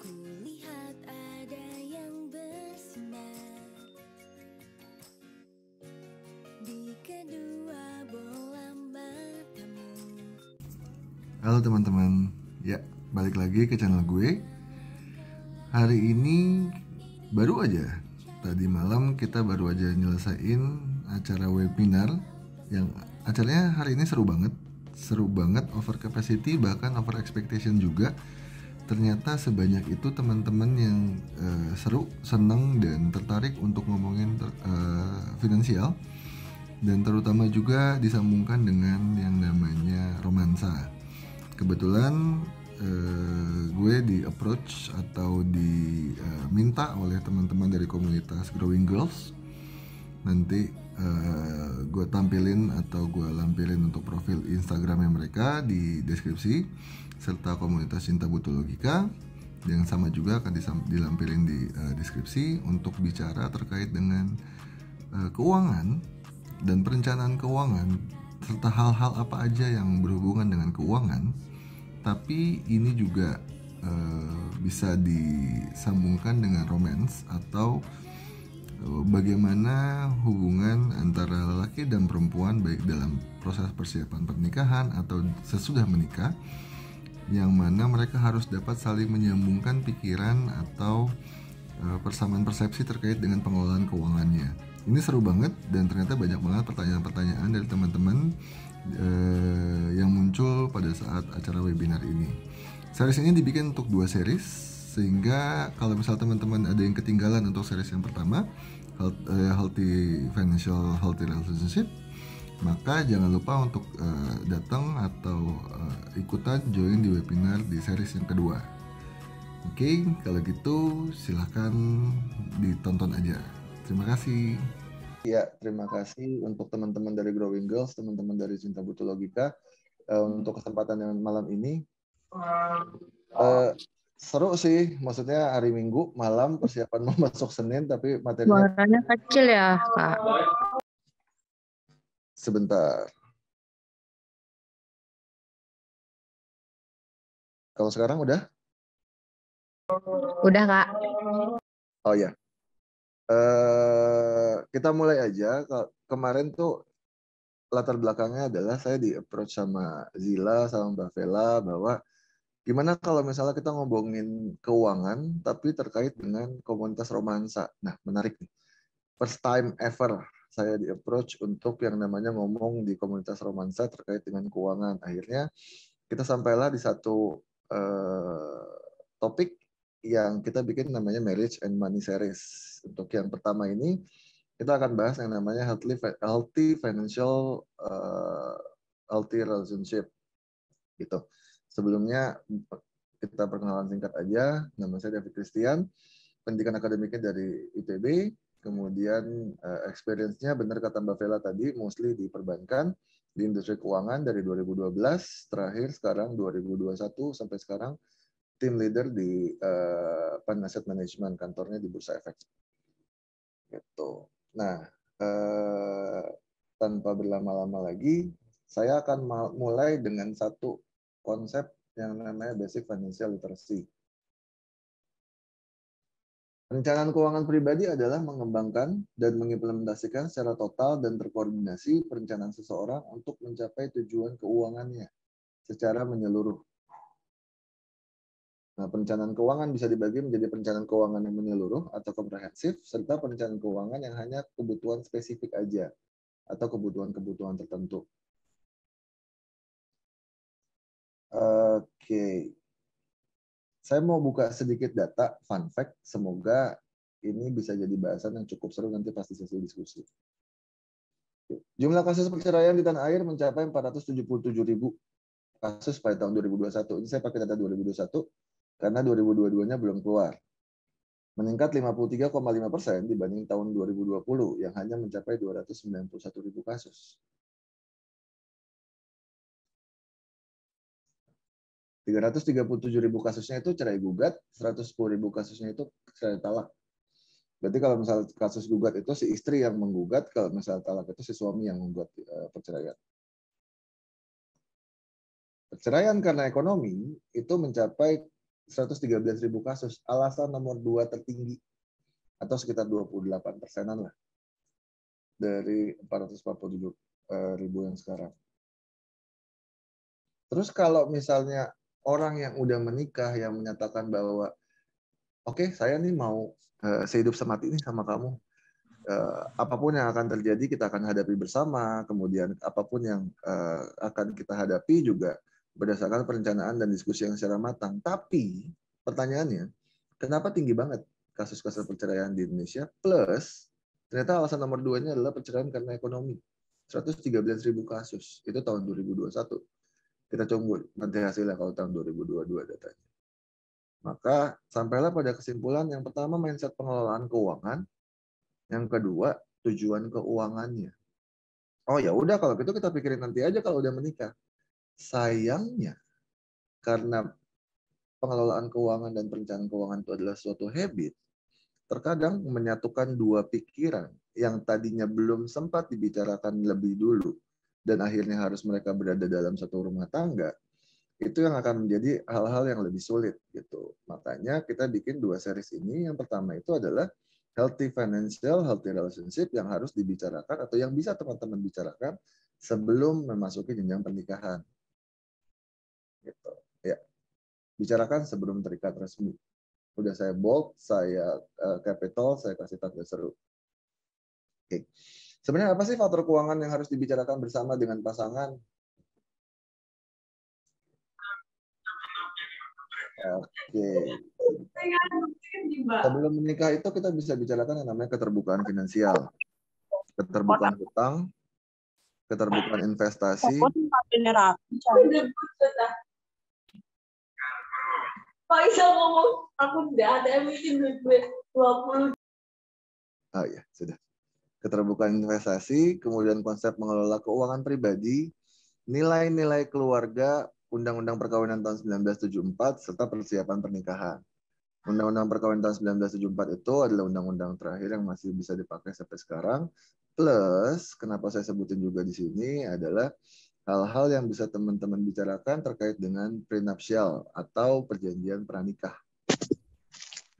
Kulihat ada yang bersinar di kedua bola matamu. Halo teman-teman, ya balik lagi ke channel gue. Hari ini baru aja, tadi malam kita baru aja nyelesain acara webinar yang acaranya hari ini seru banget, over capacity bahkan over expectation juga. Ternyata sebanyak itu teman-teman yang seru, seneng dan tertarik untuk ngomongin finansial, dan terutama juga disambungkan dengan yang namanya romansa. Kebetulan gue di approach atau diminta oleh teman-teman dari komunitas Growing Girls. Nanti gue tampilin atau gue lampilin untuk profil Instagramnya mereka di deskripsi, serta komunitas Cinta Butuh Logika yang sama juga akan dilampilin di deskripsi untuk bicara terkait dengan keuangan dan perencanaan keuangan serta hal-hal apa aja yang berhubungan dengan keuangan. Tapi ini juga bisa disambungkan dengan romance atau bagaimana hubungan antara lelaki dan perempuan baik dalam proses persiapan pernikahan atau sesudah menikah, yang mana mereka harus dapat saling menyambungkan pikiran atau persamaan persepsi terkait dengan pengelolaan keuangannya. Ini seru banget dan ternyata banyak banget pertanyaan-pertanyaan dari teman-teman yang muncul pada saat acara webinar ini. Series ini dibikin untuk 2 series, sehingga kalau misal teman-teman ada yang ketinggalan untuk series yang pertama, Healthy Financial Healthy Relationship, maka jangan lupa untuk datang atau ikutan join di webinar di series yang kedua. Oke, kalau gitu silahkan ditonton aja. Terima kasih. Ya, terima kasih untuk teman-teman dari Growing Girls, teman-teman dari Cinta Butuh Logika untuk kesempatan yang malam ini. Seru sih, maksudnya hari Minggu malam persiapan mau masuk Senin, tapi materinya suaranya kecil ya, Kak. Sebentar. Kalau sekarang udah? Udah, Kak. Oh ya. Kita mulai aja. Kemarin tuh latar belakangnya adalah saya di approach sama Zila sama Mbak Vela bahwa gimana kalau misalnya kita ngomongin keuangan tapi terkait dengan komunitas romansa. Nah, menarik nih. First time ever saya di approach untuk yang namanya ngomong di komunitas romansa terkait dengan keuangan. Akhirnya kita sampailah di satu topik yang kita bikin namanya Marriage and Money Series. Untuk yang pertama ini kita akan bahas yang namanya healthy financial healthy relationship gitu. Sebelumnya kita perkenalan singkat aja. Nama saya David Christian, pendidikan akademiknya dari ITB, kemudian experience-nya benar kata Mbak Vela tadi, mostly di perbankan, di industri keuangan dari 2012, terakhir sekarang 2021 sampai sekarang team leader di Pan Asset Management, kantornya di Bursa Efek. Gitu. Nah, tanpa berlama-lama lagi, saya akan mulai dengan satu konsep yang namanya basic financial literacy. Perencanaan keuangan pribadi adalah mengembangkan dan mengimplementasikan secara total dan terkoordinasi perencanaan seseorang untuk mencapai tujuan keuangannya secara menyeluruh. Nah, perencanaan keuangan bisa dibagi menjadi perencanaan keuangan yang menyeluruh atau komprehensif, serta perencanaan keuangan yang hanya kebutuhan spesifik aja atau kebutuhan-kebutuhan tertentu. Oke. Saya mau buka sedikit data, fun fact, semoga ini bisa jadi bahasan yang cukup seru nanti pasti sesi diskusi. Jumlah kasus perceraian di tanah air mencapai 477.000 kasus pada tahun 2021. Ini saya pakai data 2021 karena 2022-nya belum keluar. Meningkat 53,5% dibanding tahun 2020 yang hanya mencapai 291.000 kasus. 337.000 kasusnya itu cerai gugat, 110.000 kasusnya itu cerai talak. Berarti kalau misal kasus gugat itu si istri yang menggugat, kalau misal talak itu si suami yang menggugat perceraian. Perceraian karena ekonomi itu mencapai 113.000 kasus. Alasan nomor 2 tertinggi atau sekitar 28%-an lah dari 447.000 yang sekarang. Terus kalau misalnya orang yang udah menikah yang menyatakan bahwa oke, saya nih mau sehidup semati nih sama kamu. Apapun yang akan terjadi kita akan hadapi bersama. Kemudian apapun yang akan kita hadapi juga berdasarkan perencanaan dan diskusi yang secara matang. Tapi pertanyaannya, kenapa tinggi banget kasus-kasus perceraian di Indonesia? Plus ternyata alasan nomor 2-nya adalah perceraian karena ekonomi. 113.000 kasus. Itu tahun 2021. Kita tunggu nanti hasilnya kalau tahun 2022 datanya. Maka sampailah pada kesimpulan yang pertama mindset pengelolaan keuangan, yang kedua tujuan keuangannya. Oh ya udah kalau gitu kita pikirin nanti aja kalau udah menikah. Sayangnya karena pengelolaan keuangan dan perencanaan keuangan itu adalah suatu habit, terkadang menyatukan dua pikiran yang tadinya belum sempat dibicarakan lebih dulu dan akhirnya harus mereka berada dalam satu rumah tangga. Itu yang akan menjadi hal-hal yang lebih sulit gitu. Makanya kita bikin 2 series ini. Yang pertama itu adalah healthy financial, healthy relationship yang harus dibicarakan atau yang bisa teman-teman bicarakan sebelum memasuki jenjang pernikahan. Gitu. Ya. Bicarakan sebelum terikat resmi. Udah saya bold, saya capital, saya kasih tanda seru. Oke. Sebenarnya apa sih faktor keuangan yang harus dibicarakan bersama dengan pasangan? Oke. Sebelum menikah itu kita bisa bicarakan yang namanya keterbukaan finansial, keterbukaan hutang, keterbukaan investasi. Pak Isa ngomong, aku udah ATM ini duit 20. Oh iya, sudah. Keterbukaan investasi, kemudian konsep mengelola keuangan pribadi, nilai-nilai keluarga, Undang-Undang Perkawinan tahun 1974, serta persiapan pernikahan. Undang-Undang Perkawinan tahun 1974 itu adalah undang-undang terakhir yang masih bisa dipakai sampai sekarang. Plus, kenapa saya sebutin juga di sini adalah hal-hal yang bisa teman-teman bicarakan terkait dengan prenuptial atau perjanjian pranikah.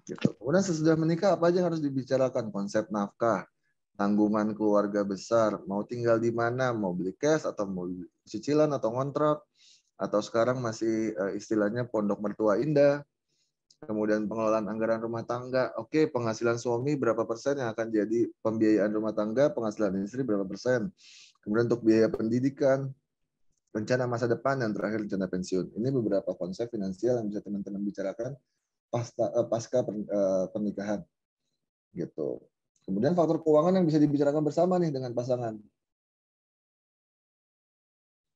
Gitu. Kemudian sesudah menikah apa aja yang harus dibicarakan? Konsep nafkah, tanggungan keluarga besar, mau tinggal di mana, mau beli cash atau mau cicilan atau kontrak, atau sekarang masih istilahnya pondok mertua indah. Kemudian pengelolaan anggaran rumah tangga. Oke, penghasilan suami berapa persen yang akan jadi pembiayaan rumah tangga, penghasilan istri berapa persen. Kemudian untuk biaya pendidikan, rencana masa depan, dan terakhir rencana pensiun. Ini beberapa konsep finansial yang bisa teman-teman bicarakan pasca pernikahan. Gitu. Kemudian faktor keuangan yang bisa dibicarakan bersama nih dengan pasangan.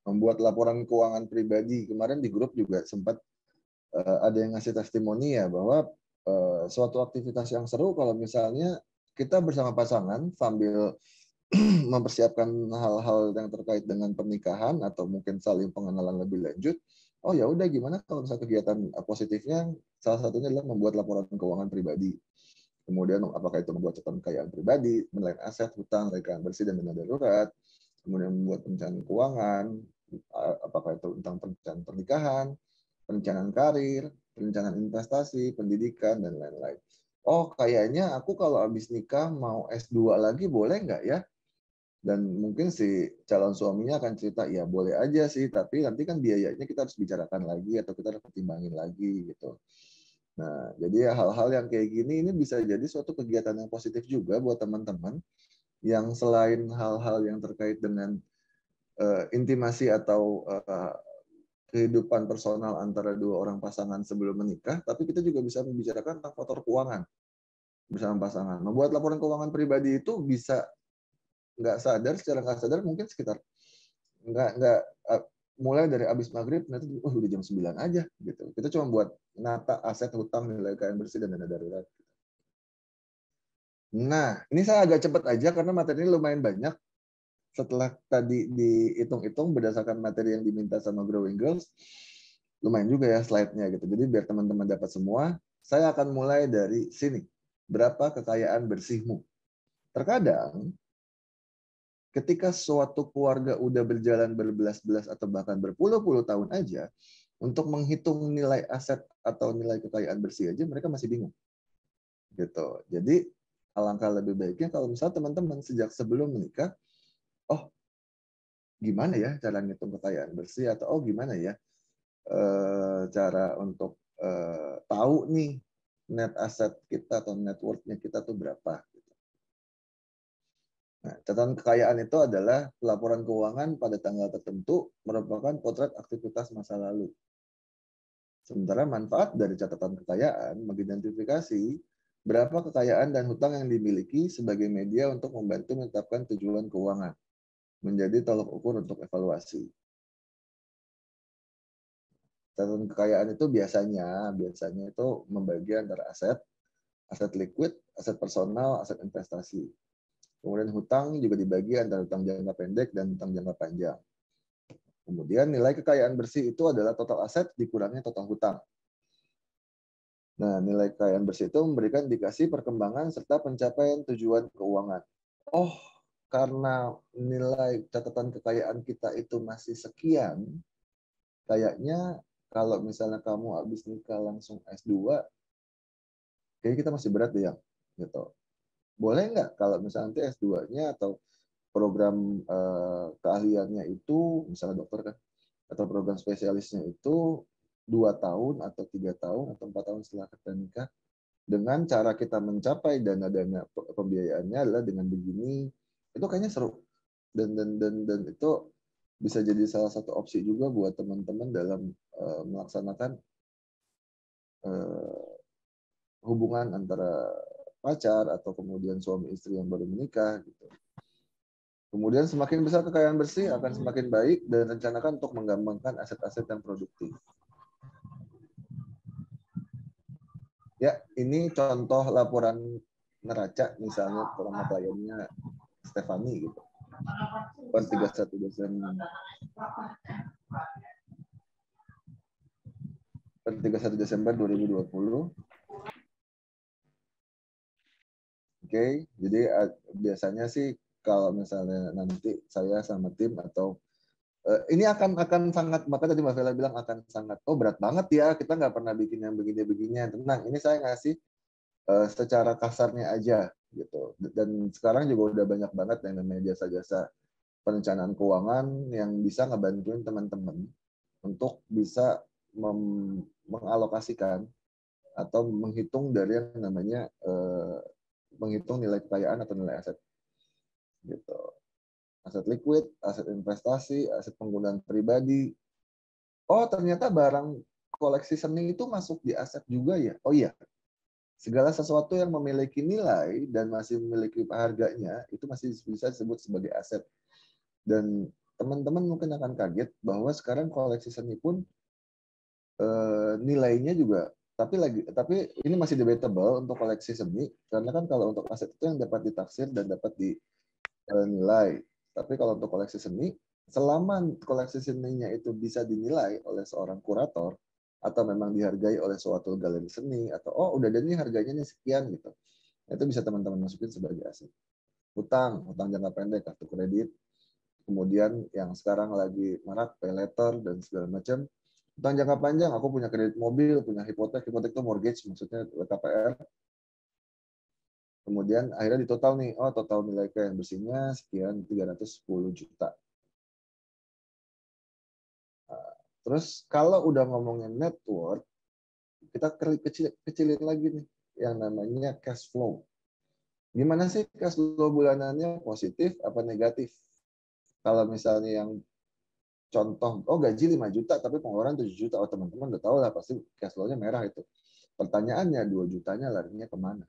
Membuat laporan keuangan pribadi. Kemarin di grup juga sempat ada yang ngasih testimoni ya bahwa suatu aktivitas yang seru kalau misalnya kita bersama pasangan sambil mempersiapkan hal-hal yang terkait dengan pernikahan atau mungkin saling pengenalan lebih lanjut. Oh ya udah gimana kalau misalnya kegiatan positifnya salah satunya adalah membuat laporan keuangan pribadi. Kemudian apakah itu membuat catatan kekayaan pribadi, menilai aset, hutang, rekening bersih dan dana darurat, kemudian membuat perencanaan keuangan, apakah itu tentang perencanaan pernikahan, perencanaan karir, perencanaan investasi, pendidikan, dan lain-lain. Oh, kayaknya aku kalau habis nikah mau S2 lagi boleh nggak ya? Dan mungkin si calon suaminya akan cerita, ya boleh aja sih, tapi nanti kan biayanya kita harus bicarakan lagi atau kita harus pertimbangin lagi gitu. Nah, jadi hal-hal yang kayak gini ini bisa jadi suatu kegiatan yang positif juga buat teman-teman yang selain hal-hal yang terkait dengan intimasi atau kehidupan personal antara dua orang pasangan sebelum menikah, tapi kita juga bisa membicarakan tentang faktor keuangan bersama pasangan. Membuat laporan keuangan pribadi itu bisa secara nggak sadar mungkin sekitar nggak mulai dari abis maghrib nanti udah jam 9 aja gitu. Kita cuma buat nata aset, hutang, nilai kekayaan bersih dan dana darurat. Nah, ini saya agak cepat aja karena materi ini lumayan banyak. Setelah tadi dihitung-hitung berdasarkan materi yang diminta sama Growing Girls, lumayan juga ya slide-nya gitu. Jadi biar teman-teman dapat semua, saya akan mulai dari sini. berapa kekayaan bersihmu. Terkadang ketika suatu keluarga udah berjalan berbelas-belas atau bahkan berpuluh-puluh tahun aja, untuk menghitung nilai aset atau nilai kekayaan bersih aja mereka masih bingung. Gitu. Jadi alangkah lebih baiknya kalau misalnya teman-teman sejak sebelum menikah, oh gimana ya cara ngitung kekayaan bersih, atau oh gimana ya cara untuk tahu nih net aset kita atau net worth-nya kita tuh berapa. Nah, catatan kekayaan itu adalah laporan keuangan pada tanggal tertentu merupakan potret aktivitas masa lalu. Sementara manfaat dari catatan kekayaan mengidentifikasi berapa kekayaan dan hutang yang dimiliki sebagai media untuk membantu menetapkan tujuan keuangan, menjadi tolok ukur untuk evaluasi. Catatan kekayaan itu biasanya itu membagi antara aset liquid, aset personal, aset investasi. Kemudian hutang juga dibagi antara hutang jangka pendek dan hutang jangka panjang. Kemudian nilai kekayaan bersih itu adalah total aset dikurangnya total hutang. Nah, nilai kekayaan bersih itu memberikan indikasi perkembangan serta pencapaian tujuan keuangan. Oh, karena nilai catatan kekayaan kita itu masih sekian, kayaknya kalau misalnya kamu habis nikah langsung S2, kayaknya kita masih berat deh ya, gitu. Boleh nggak kalau misalnya nanti S2-nya atau program keahliannya itu, misalnya dokter kan, atau program spesialisnya itu 2 tahun atau 3 tahun atau 4 tahun setelah kita nikah, dengan cara kita mencapai dana-dana pembiayaannya adalah dengan begini, itu kayaknya seru. Dan itu bisa jadi salah satu opsi juga buat teman-teman dalam melaksanakan hubungan antara pacar atau kemudian suami istri yang baru menikah gitu. Kemudian semakin besar kekayaan bersih akan semakin baik dan rencanakan untuk mengembangkan aset-aset yang produktif. Ya, ini contoh laporan neraca misalnya sama kliennya Stefani gitu. Per 31 Desember. Per 31 Desember 2020. Oke, jadi biasanya sih kalau misalnya nanti saya sama tim atau ini akan sangat, maka tadi Mbak Vela bilang akan sangat, oh berat banget ya, kita nggak pernah bikin yang begini-beginian. Tenang, ini saya ngasih secara kasarnya aja gitu. Dan sekarang juga udah banyak banget yang namanya jasa-jasa perencanaan keuangan yang bisa ngebantuin teman-teman untuk bisa mengalokasikan atau menghitung dari yang namanya menghitung nilai kekayaan atau nilai aset gitu. Aset liquid, aset investasi, aset penggunaan pribadi. Oh, ternyata barang koleksi seni itu masuk di aset juga ya. Oh iya. Segala sesuatu yang memiliki nilai dan masih memiliki harganya itu masih bisa disebut sebagai aset. Dan teman-teman mungkin akan kaget bahwa sekarang koleksi seni pun nilainya juga tapi ini masih debatable untuk koleksi seni, karena kan kalau untuk aset itu yang dapat ditaksir dan dapat dinilai. Tapi kalau untuk koleksi seni, selama koleksi seninya itu bisa dinilai oleh seorang kurator atau memang dihargai oleh suatu galeri seni, atau oh udah ada nih harganya nih sekian gitu, itu bisa teman-teman masukin sebagai aset. Hutang jangka pendek, kartu kredit, kemudian yang sekarang lagi marak pay letter dan segala macam. Hutang jangka panjang, aku punya kredit mobil, punya hipotek itu mortgage, maksudnya KPR. Kemudian akhirnya di total nih, oh total nilai kekayaan bersihnya sekian 310 juta. Terus kalau udah ngomongin net worth, kita kecilin lagi nih yang namanya cash flow. Gimana sih cash flow bulanannya, positif apa negatif? Kalau misalnya yang contoh, oh gaji 5 juta tapi pengeluaran 7 juta, oh teman-teman udah tahu lah pasti cash flow-nya merah itu. Pertanyaannya 2 jutanya larinya kemana?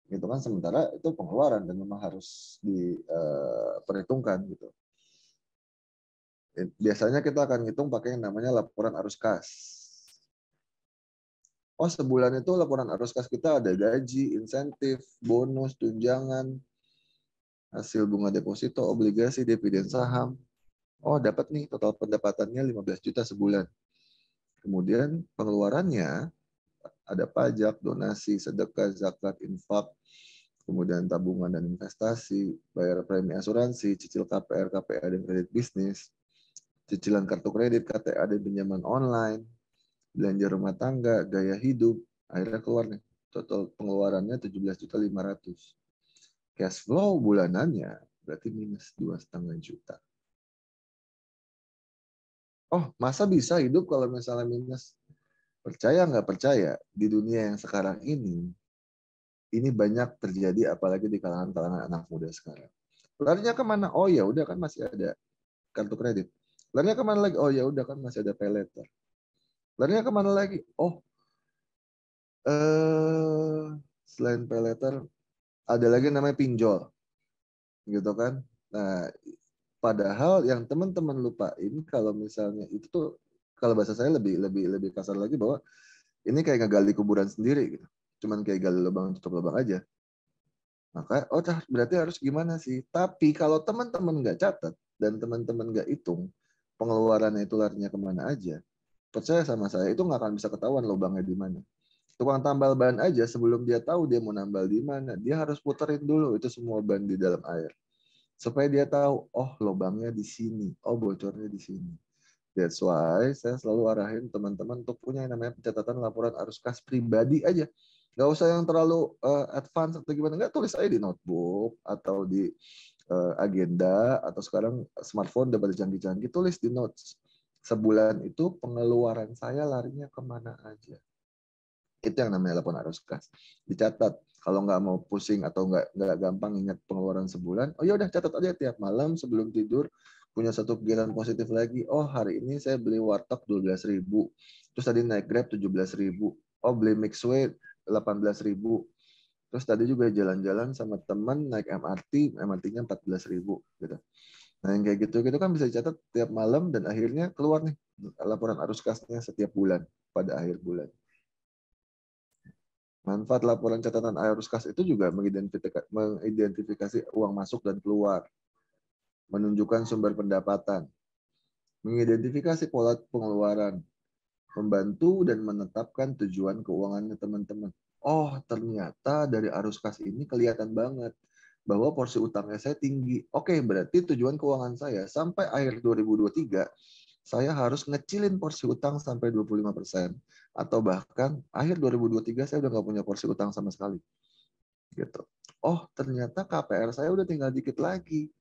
Gitu kan, sementara itu pengeluaran dan memang harus diperhitungkan gitu. Biasanya kita akan hitung pakai yang namanya laporan arus kas. Oh sebulan itu laporan arus kas kita ada gaji, insentif, bonus, tunjangan, hasil bunga deposito, obligasi, dividen saham. Oh dapat nih total pendapatannya 15 juta sebulan. Kemudian pengeluarannya Ada pajak, donasi, sedekah, zakat, infak, kemudian tabungan dan investasi, bayar premi asuransi, cicil KPR, KPA dan kredit bisnis, cicilan kartu kredit, KTA dan pinjaman online, belanja rumah tangga, gaya hidup, akhirnya keluar nih. Total pengeluarannya 17.500.000. Cash flow bulanannya berarti minus 2,5 juta. Oh, masa bisa hidup kalau misalnya minus? Percaya nggak percaya, di dunia yang sekarang ini banyak terjadi apalagi di kalangan-kalangan anak muda sekarang. Larinya kemana? Oh ya udah kan masih ada kartu kredit. Larinya kemana lagi? Oh ya udah kan masih ada pay later. Larinya kemana lagi? Oh, selain pay later ada lagi namanya pinjol, gitu kan? Nah, padahal yang teman-teman lupain kalau misalnya itu tuh kalau bahasa saya lebih kasar lagi bahwa ini kayak ngegali kuburan sendiri gitu. Cuman kayak gali lubang tutup lubang aja. Maka berarti harus gimana sih? Tapi kalau teman-teman nggak catat dan teman-teman nggak hitung pengeluarannya itu larinya kemana aja, percaya sama saya itu nggak akan bisa ketahuan lubangnya di mana. Tukang tambal ban aja sebelum dia tahu dia mau nambal di mana, dia harus puterin dulu itu semua ban di dalam air supaya dia tahu, oh lubangnya di sini, oh bocornya di sini. That's why saya selalu arahin teman-teman untuk punya yang namanya pencatatan laporan arus kas pribadi aja. Nggak usah yang terlalu advance atau gimana. Nggak, tulis aja di notebook atau di agenda atau sekarang smartphone udah pada canggih-canggih. Tulis di notes. Sebulan itu pengeluaran saya larinya kemana aja. Itu yang namanya laporan arus kas. Dicatat. Kalau nggak mau pusing atau nggak gampang ingat pengeluaran sebulan, oh ya udah catat aja tiap malam sebelum tidur. Punya satu pikiran positif lagi. Oh hari ini saya beli warteg 12.000. Terus tadi naik Grab 17.000. Oh beli Mixway 18.000. Terus tadi juga jalan-jalan sama teman naik MRT, MRT-nya 14.000 gitu. Nah yang kayak gitu kan bisa dicatat tiap malam dan akhirnya keluar nih laporan arus kasnya setiap bulan pada akhir bulan. Manfaat laporan catatan arus kas itu juga mengidentifikasi uang masuk dan keluar, menunjukkan sumber pendapatan, mengidentifikasi pola pengeluaran, membantu dan menetapkan tujuan keuangannya teman-teman. Oh, ternyata dari arus kas ini kelihatan banget bahwa porsi utangnya saya tinggi. Oke, berarti tujuan keuangan saya sampai akhir 2023 saya harus ngecilin porsi utang sampai 25%. Atau bahkan akhir 2023 saya udah nggak punya porsi utang sama sekali. Gitu. Oh, ternyata KPR saya udah tinggal dikit lagi.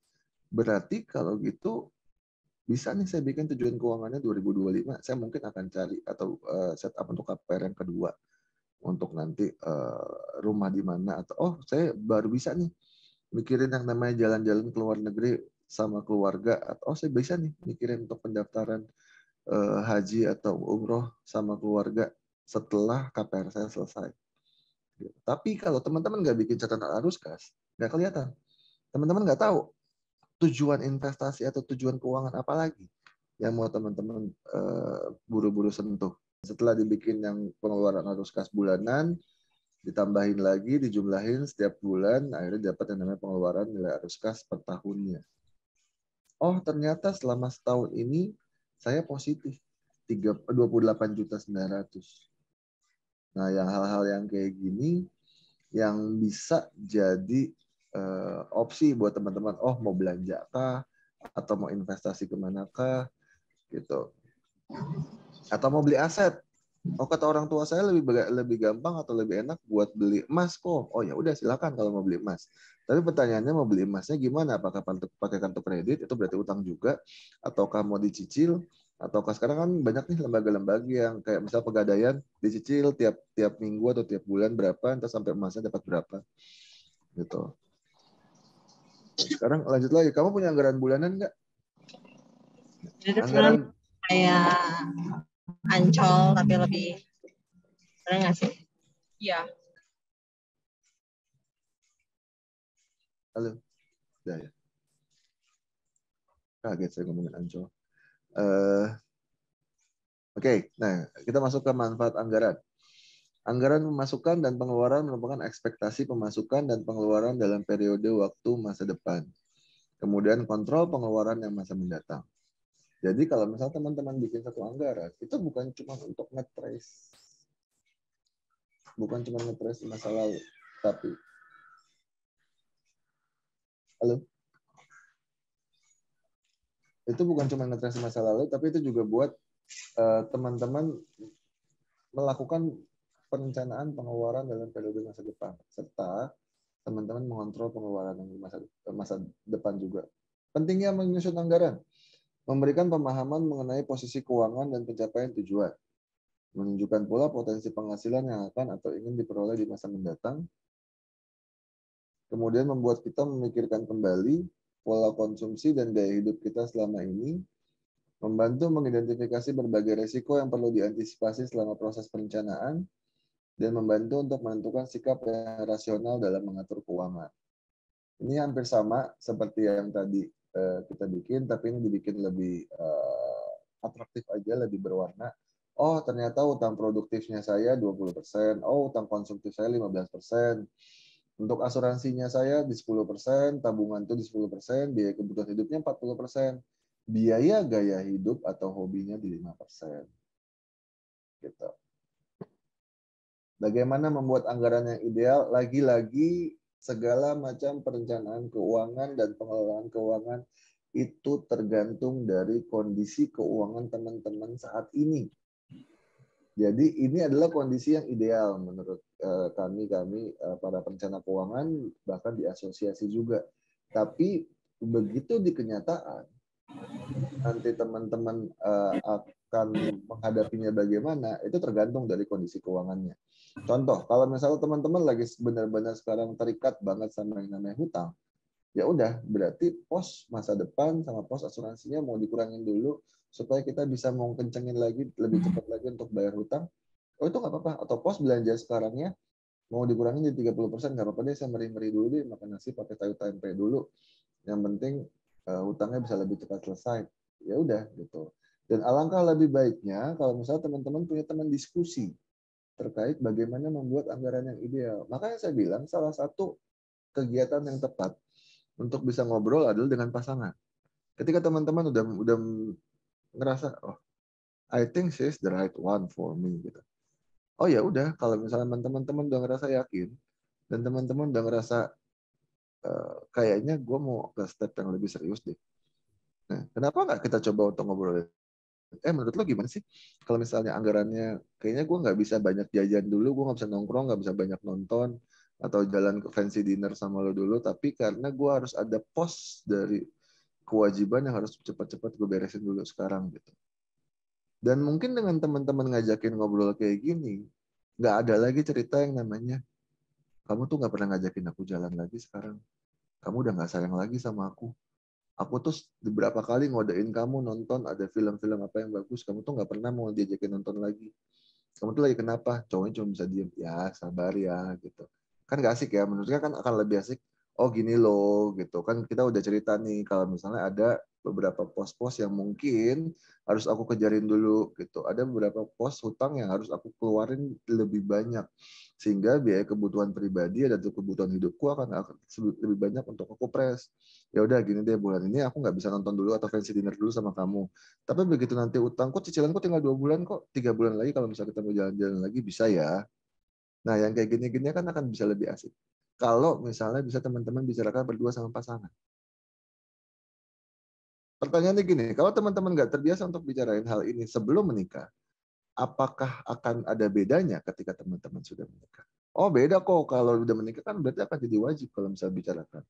Berarti kalau gitu bisa nih saya bikin tujuan keuangannya 2025. Saya mungkin akan cari atau setup untuk KPR yang kedua. Untuk nanti rumah di mana. Atau oh saya baru bisa nih mikirin yang namanya jalan-jalan ke luar negeri sama keluarga. Atau oh saya bisa nih mikirin untuk pendaftaran haji atau umroh sama keluarga setelah KPR saya selesai. Tapi kalau teman-teman nggak bikin catatan arus kas, nggak kelihatan. Teman-teman nggak tahu tujuan investasi atau tujuan keuangan apa lagi yang mau teman-teman buru-buru sentuh. Setelah dibikin yang pengeluaran arus kas bulanan, ditambahin lagi, dijumlahin setiap bulan, akhirnya dapat yang namanya pengeluaran nilai arus kas per tahunnya. Oh, ternyata selama setahun ini saya positif 28.900.000. Nah, yang hal-hal yang kayak gini yang bisa jadi opsi buat teman-teman. Oh, mau belanja kah? Atau mau investasi kemana kah? Gitu. Atau mau beli aset. Oh, kata orang tua saya lebih gampang atau lebih enak buat beli emas kok. Oh ya udah silakan kalau mau beli emas. Tapi pertanyaannya mau beli emasnya gimana? Apakah pakai kartu kredit itu berarti utang juga? Ataukah mau dicicil? Ataukah sekarang kan banyak nih lembaga-lembaga yang kayak misal Pegadaian dicicil tiap minggu atau tiap bulan berapa, entah sampai emasnya dapat berapa. Gitu. Sekarang lanjut lagi. Kamu punya anggaran bulanan nggak? Anggaran kayak Ancol tapi lebih ada nggak sih? Iya. halo. Ya. Kaget saya ngomongin Ancol. Oke, nah kita masuk ke manfaat anggaran. Anggaran pemasukan dan pengeluaran merupakan ekspektasi pemasukan dan pengeluaran dalam periode waktu masa depan. Kemudian kontrol pengeluaran yang masa mendatang. Jadi kalau misalnya teman-teman bikin satu anggaran, itu bukan cuma untuk nge-trace bukan cuma ngetrace masa lalu, tapi halo, itu bukan cuma ngetrace masa lalu, tapi itu juga buat teman-teman melakukan perencanaan pengeluaran dalam periode masa depan, serta teman-teman mengontrol pengeluaran di masa depan juga. Pentingnya menyusun anggaran, memberikan pemahaman mengenai posisi keuangan dan pencapaian tujuan, menunjukkan pula potensi penghasilan yang akan atau ingin diperoleh di masa mendatang, kemudian membuat kita memikirkan kembali pola konsumsi dan gaya hidup kita selama ini, membantu mengidentifikasi berbagai risiko yang perlu diantisipasi selama proses perencanaan, dan membantu untuk menentukan sikap yang rasional dalam mengatur keuangan. Ini hampir sama seperti yang tadi kita bikin, tapi ini dibikin lebih atraktif aja, lebih berwarna. Oh, ternyata utang produktifnya saya 20%, oh utang konsumtif saya 15%, untuk asuransinya saya di 10%, tabungan itu di 10%, biaya kebutuhan hidupnya 40%, biaya gaya hidup atau hobinya di 5%. Gitu. Bagaimana membuat anggaran yang ideal? Lagi-lagi segala macam perencanaan keuangan dan pengelolaan keuangan itu tergantung dari kondisi keuangan teman-teman saat ini. Jadi ini adalah kondisi yang ideal menurut kami para perencana keuangan, bahkan di asosiasi juga. Tapi begitu di kenyataan, nanti teman-teman akan menghadapinya bagaimana, itu tergantung dari kondisi keuangannya. Contoh, kalau misalnya teman-teman lagi benar-benar sekarang terikat banget sama yang namanya hutang, ya udah, berarti pos masa depan sama pos asuransinya mau dikurangin dulu supaya kita bisa mau kencengin lagi lebih cepat lagi untuk bayar hutang. Oh itu nggak apa-apa. Atau pos belanja sekarangnya mau dikurangin jadi 30%, nggak apa-apa deh, saya meri-meri dulu deh, makan nasi pakai sayur tempe dulu. Yang penting hutangnya bisa lebih cepat selesai. Ya udah gitu. Dan alangkah lebih baiknya kalau misalnya teman-teman punya teman diskusi terkait bagaimana membuat anggaran yang ideal. Makanya saya bilang salah satu kegiatan yang tepat untuk bisa ngobrol adalah dengan pasangan. Ketika teman-teman udah ngerasa, oh, I think she's the right one for me gitu. Oh ya udah, kalau misalnya teman-teman udah ngerasa yakin dan teman-teman udah ngerasa kayaknya gue mau ke step yang lebih serius deh. Nah, kenapa nggak kita coba untuk ngobrol? Menurut lo gimana sih? Kalau misalnya anggarannya, kayaknya gue nggak bisa banyak jajan dulu, gue nggak bisa nongkrong, nggak bisa banyak nonton, atau jalan ke fancy dinner sama lo dulu, tapi karena gue harus ada pos dari kewajiban yang harus cepat-cepat gue beresin dulu sekarang gitu. Dan mungkin dengan teman-teman ngajakin ngobrol kayak gini, nggak ada lagi cerita yang namanya, kamu tuh nggak pernah ngajakin aku jalan lagi sekarang. Kamu udah nggak sayang lagi sama aku. Aku tuh beberapa kali ngodain kamu nonton ada film-film apa yang bagus, kamu tuh nggak pernah mau diajakin nonton lagi. Kamu tuh lagi kenapa? Cowoknya cuma bisa diem. Ya sabar ya gitu. Kan nggak asik ya. Menurutnya kan akan lebih asik. Oh gini loh gitu. Kan kita udah cerita nih kalau misalnya ada beberapa pos-pos yang mungkin harus aku kejarin dulu gitu. Ada beberapa pos hutang yang harus aku keluarin lebih banyak. Sehingga biaya kebutuhan pribadi dan kebutuhan hidupku akan lebih banyak untuk aku pres. Ya udah gini deh, bulan ini aku nggak bisa nonton dulu atau fancy dinner dulu sama kamu. Tapi begitu nanti utangku, cicilanku tinggal 2 bulan kok, 3 bulan lagi kalau misalnya kita mau jalan-jalan lagi bisa ya. Nah yang kayak gini-gini kan akan bisa lebih asik. Kalau misalnya bisa teman-teman bicarakan berdua sama pasangan. Pertanyaannya gini, kalau teman-teman nggak terbiasa untuk bicarain hal ini sebelum menikah, apakah akan ada bedanya ketika teman-teman sudah menikah? Oh beda kok, kalau udah menikah kan berarti akan jadi wajib kalau misalnya bicarakan.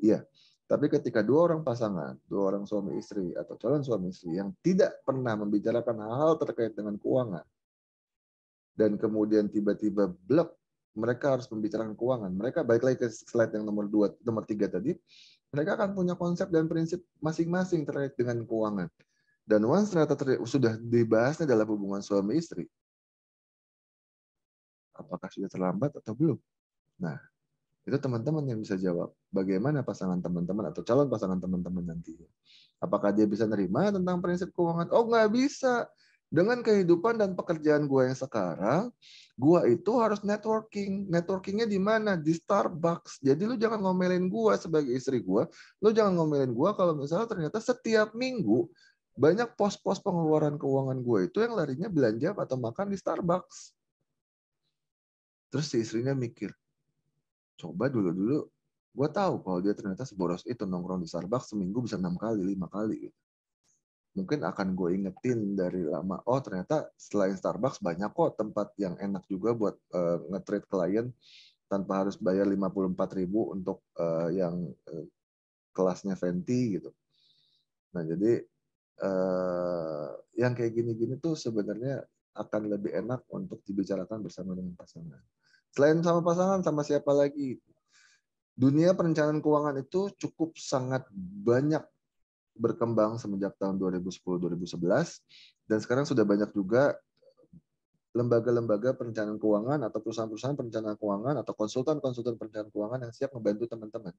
Iya, tapi ketika dua orang pasangan, dua orang suami istri atau calon suami istri yang tidak pernah membicarakan hal-hal terkait dengan keuangan, dan kemudian tiba-tiba blek, mereka harus membicarakan keuangan. Mereka balik lagi ke slide yang nomor 3 tadi, mereka akan punya konsep dan prinsip masing-masing terkait dengan keuangan. Dan once ternyata sudah dibahasnya dalam hubungan suami istri, apakah sudah terlambat atau belum? Nah, itu teman-teman yang bisa jawab. Bagaimana pasangan teman-teman atau calon pasangan teman-teman nanti? Apakah dia bisa nerima tentang prinsip keuangan? Oh, nggak bisa. Dengan kehidupan dan pekerjaan gue yang sekarang, gue itu harus networking. Networkingnya di mana? Di Starbucks. Jadi lu jangan ngomelin gue sebagai istri gue. Lu jangan ngomelin gue kalau misalnya ternyata setiap minggu banyak pos-pos pengeluaran keuangan gue itu yang larinya belanja atau makan di Starbucks. Terus si istrinya mikir, coba dulu gue tahu kalau dia ternyata seboros itu nongkrong di Starbucks seminggu bisa 6 kali, 5 kali gitu. Mungkin akan gue ingetin dari lama, oh ternyata selain Starbucks banyak kok tempat yang enak juga buat nge-treat klien tanpa harus bayar 54.000 untuk yang kelasnya venti gitu. Nah jadi yang kayak gini-gini tuh sebenarnya akan lebih enak untuk dibicarakan bersama dengan pasangan. Selain sama pasangan, sama siapa lagi? Dunia perencanaan keuangan itu cukup sangat banyak berkembang semenjak tahun 2010-2011 dan sekarang sudah banyak juga lembaga-lembaga perencanaan keuangan atau perusahaan-perusahaan perencanaan keuangan atau konsultan-konsultan perencanaan keuangan yang siap membantu teman-teman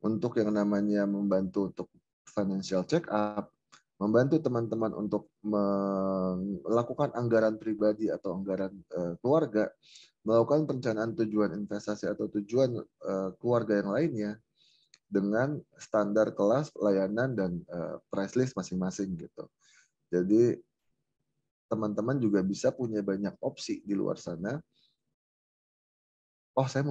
untuk yang namanya membantu untuk financial check up, membantu teman-teman untuk melakukan anggaran pribadi atau anggaran keluarga, melakukan perencanaan tujuan investasi atau tujuan keluarga yang lainnya dengan standar kelas, layanan, dan price list masing-masing gitu. Jadi teman-teman juga bisa punya banyak opsi di luar sana. Oh saya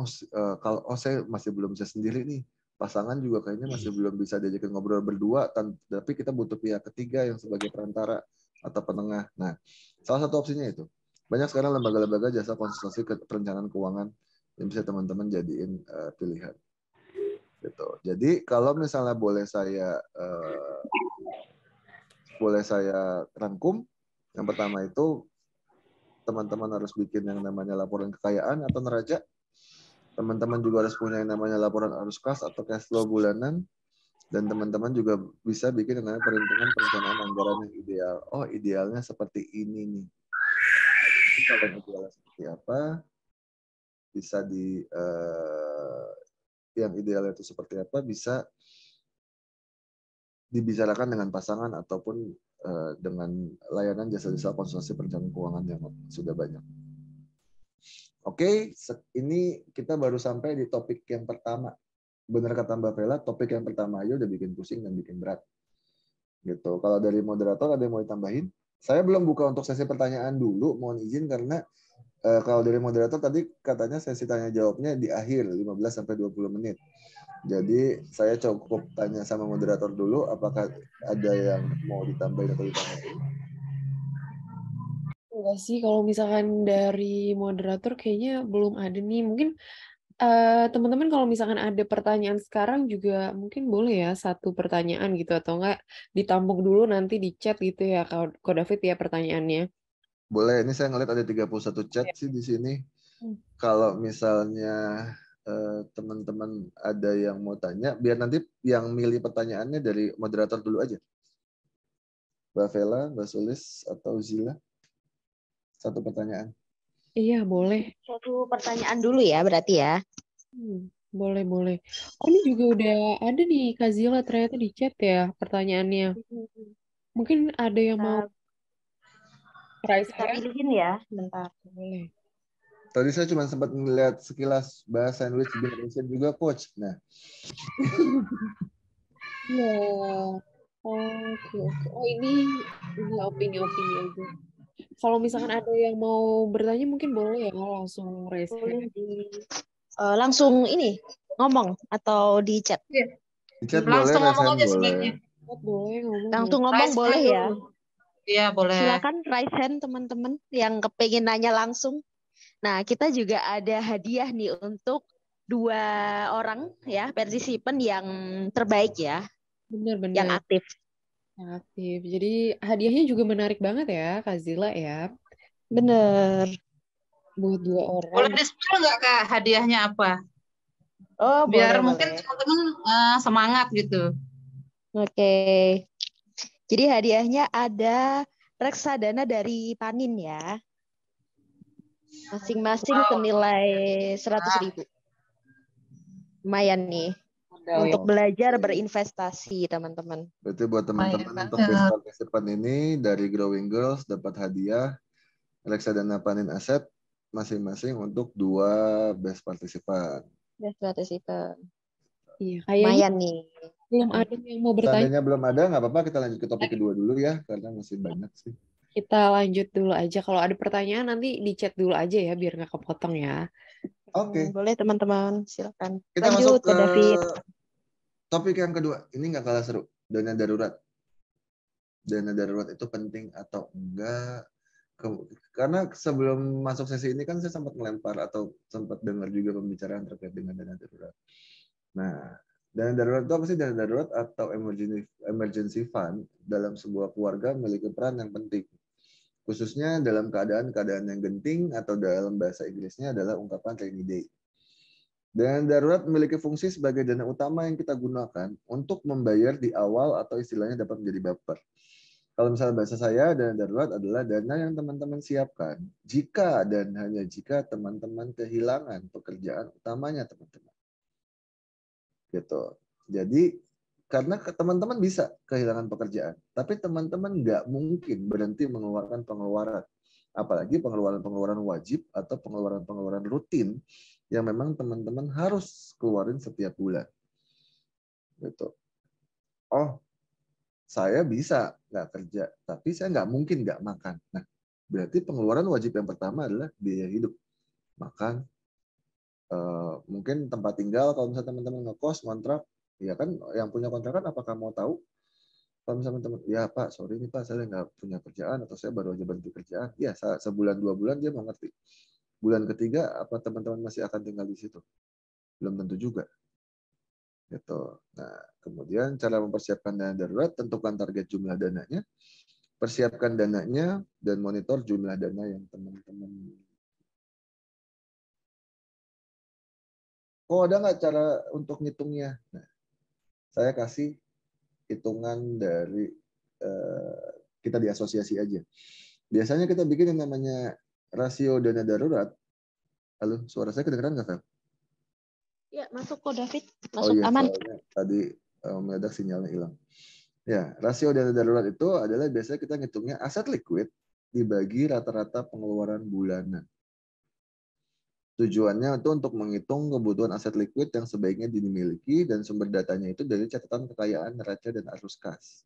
masih belum bisa sendiri nih. Pasangan juga kayaknya masih belum bisa diajakin ngobrol berdua, tapi kita butuh pihak ketiga yang sebagai perantara atau penengah. Nah, salah satu opsinya itu. Banyak sekarang lembaga-lembaga jasa konsultasi perencanaan keuangan yang bisa teman-teman jadiin pilihan. Gitu. Jadi kalau misalnya boleh saya rangkum, yang pertama itu teman-teman harus bikin yang namanya laporan kekayaan atau neraca. Teman-teman juga harus punya yang namanya laporan arus kas atau cash flow bulanan. Dan teman-teman juga bisa bikin yang namanya perhitungan perencanaan anggaran yang ideal. Oh, idealnya seperti ini nih. Jadi kalau idealnya seperti apa, bisa yang idealnya itu seperti apa, bisa dibicarakan dengan pasangan ataupun dengan layanan jasa-jasa konsultasi perencanaan keuangan yang sudah banyak. Oke, ini kita baru sampai di topik yang pertama. Benar kata Mbak Vela, topik yang pertama aja udah bikin pusing dan bikin berat. Gitu. Kalau dari moderator ada yang mau ditambahin? Saya belum buka untuk sesi pertanyaan dulu, mohon izin karena kalau dari moderator tadi katanya sesi tanya jawabnya di akhir 15 sampai 20 menit. Jadi saya cukup tanya sama moderator dulu apakah ada yang mau ditambahin atau ditanggapi. Enggak sih, kalau misalkan dari moderator kayaknya belum ada nih. Mungkin teman-teman kalau misalkan ada pertanyaan sekarang juga mungkin boleh ya satu pertanyaan gitu atau enggak ditampung dulu nanti di chat gitu ya Kak David ya pertanyaannya. Boleh, ini saya ngeliat ada 31 chat sih di sini. Kalau misalnya teman-teman ada yang mau tanya, biar nanti yang milih pertanyaannya dari moderator dulu aja. Mbak Vela, Mbak Sulis, atau Zila. Satu pertanyaan. Iya, boleh. Satu pertanyaan dulu ya berarti ya. Boleh. Oh, ini juga udah ada nih Kak Zila ternyata di chat ya pertanyaannya. Mungkin ada yang mau raise Kita hand? pilihin ya, bentar. Boleh. Tadi saya cuma sempat melihat sekilas bahas sandwich generation juga, Coach. Nah, Iya. Oke. Oh, ini opini-opini aja. Kalau misalkan ada yang mau bertanya mungkin boleh ya langsung raise Boleh hand. langsung ini ngomong atau di chat. di chat boleh, Langsung ngomong resen aja boleh. sebaiknya. Boleh ngomong. Langsung Boleh. ngomong Raise boleh hand ya. dulu. Iya, boleh. Silakan raise hand teman-teman yang kepengen nanya langsung. Nah, kita juga ada hadiah nih untuk 2 orang ya partisipan yang terbaik ya, yang Benar-benar aktif. aktif. Jadi hadiahnya juga menarik banget ya Kak Zila ya. Bener. Buat 2 Boleh orang. di-spill nggak, Kak, hadiahnya apa? Oh, Biar boleh, mungkin boleh. teman-teman semangat gitu. Oke. Jadi hadiahnya ada reksadana dari Panin ya. Masing-masing Wow. senilai 100.000. Lumayan nih. Modal Untuk ya. belajar berinvestasi, teman-teman. Berarti buat teman-teman Lumayan untuk best banget. participan ini dari Growing Girls dapat hadiah reksadana Panin Aset masing-masing untuk 2 best partisipan. Best partisipan. Iya, kayaknya Lumayan nih. belum ada yang mau bertanya. Seandainya belum ada, nggak apa-apa kita lanjut ke topik kedua dulu ya, karena masih banyak sih. Kita lanjut dulu aja. Kalau ada pertanyaan nanti di chat dulu aja ya biar nggak kepotong ya. Oke, Boleh teman-teman, silakan. kita masuk Lanjut, ke Kak David. topik yang kedua. Ini nggak kalah seru. Dana darurat. Dana darurat itu penting atau enggak? Karena sebelum masuk sesi ini kan saya sempat melempar atau sempat dengar juga pembicaraan terkait dengan dana darurat. Nah, dana darurat itu apa sih? Dana darurat atau emergency fund dalam sebuah keluarga memiliki peran yang penting. Khususnya dalam keadaan-keadaan yang genting atau dalam bahasa Inggrisnya adalah ungkapan rainy day. Dana darurat memiliki fungsi sebagai dana utama yang kita gunakan untuk membayar di awal atau istilahnya dapat menjadi buffer. Kalau misalnya bahasa saya, dana darurat adalah dana yang teman-teman siapkan jika dan hanya jika teman-teman kehilangan pekerjaan utamanya teman-teman. Gitu. Jadi karena teman-teman bisa kehilangan pekerjaan, tapi teman-teman nggak mungkin berhenti mengeluarkan pengeluaran, apalagi pengeluaran-pengeluaran wajib atau pengeluaran-pengeluaran rutin yang memang teman-teman harus keluarin setiap bulan. Gitu. Oh, saya bisa nggak kerja, tapi saya nggak mungkin nggak makan. Nah, berarti pengeluaran wajib yang pertama adalah biaya hidup, makan, mungkin tempat tinggal. Kalau misalnya teman-teman ngekos, kontrak, ya kan yang punya kontrakan apakah mau tahu? Kalau misalnya teman, ya Pak, sorry nih Pak, saya nggak punya kerjaan atau saya baru aja berhenti kerjaan. Ya, sebulan 2 bulan dia mau ngerti. Bulan ketiga apa teman-teman masih akan tinggal di situ? Belum tentu juga. Gitu. Nah, kemudian cara mempersiapkan dana darurat, tentukan target jumlah dananya, persiapkan dananya, dan monitor jumlah dana yang teman-teman. Oh, ada nggak cara untuk ngitungnya? Nah, saya kasih hitungan dari kita di asosiasi aja. Biasanya kita bikin yang namanya rasio dana darurat. Halo, suara saya kedengeran nggak, Fel? Ya, masuk kok David. Oh Masuk iya, aman. soalnya tadi mendadak sinyalnya hilang. Ya, rasio dana darurat itu adalah biasanya kita ngitungnya aset liquid dibagi rata-rata pengeluaran bulanan. Tujuannya itu untuk menghitung kebutuhan aset liquid yang sebaiknya dimiliki dan sumber datanya itu dari catatan kekayaan neraca dan arus kas.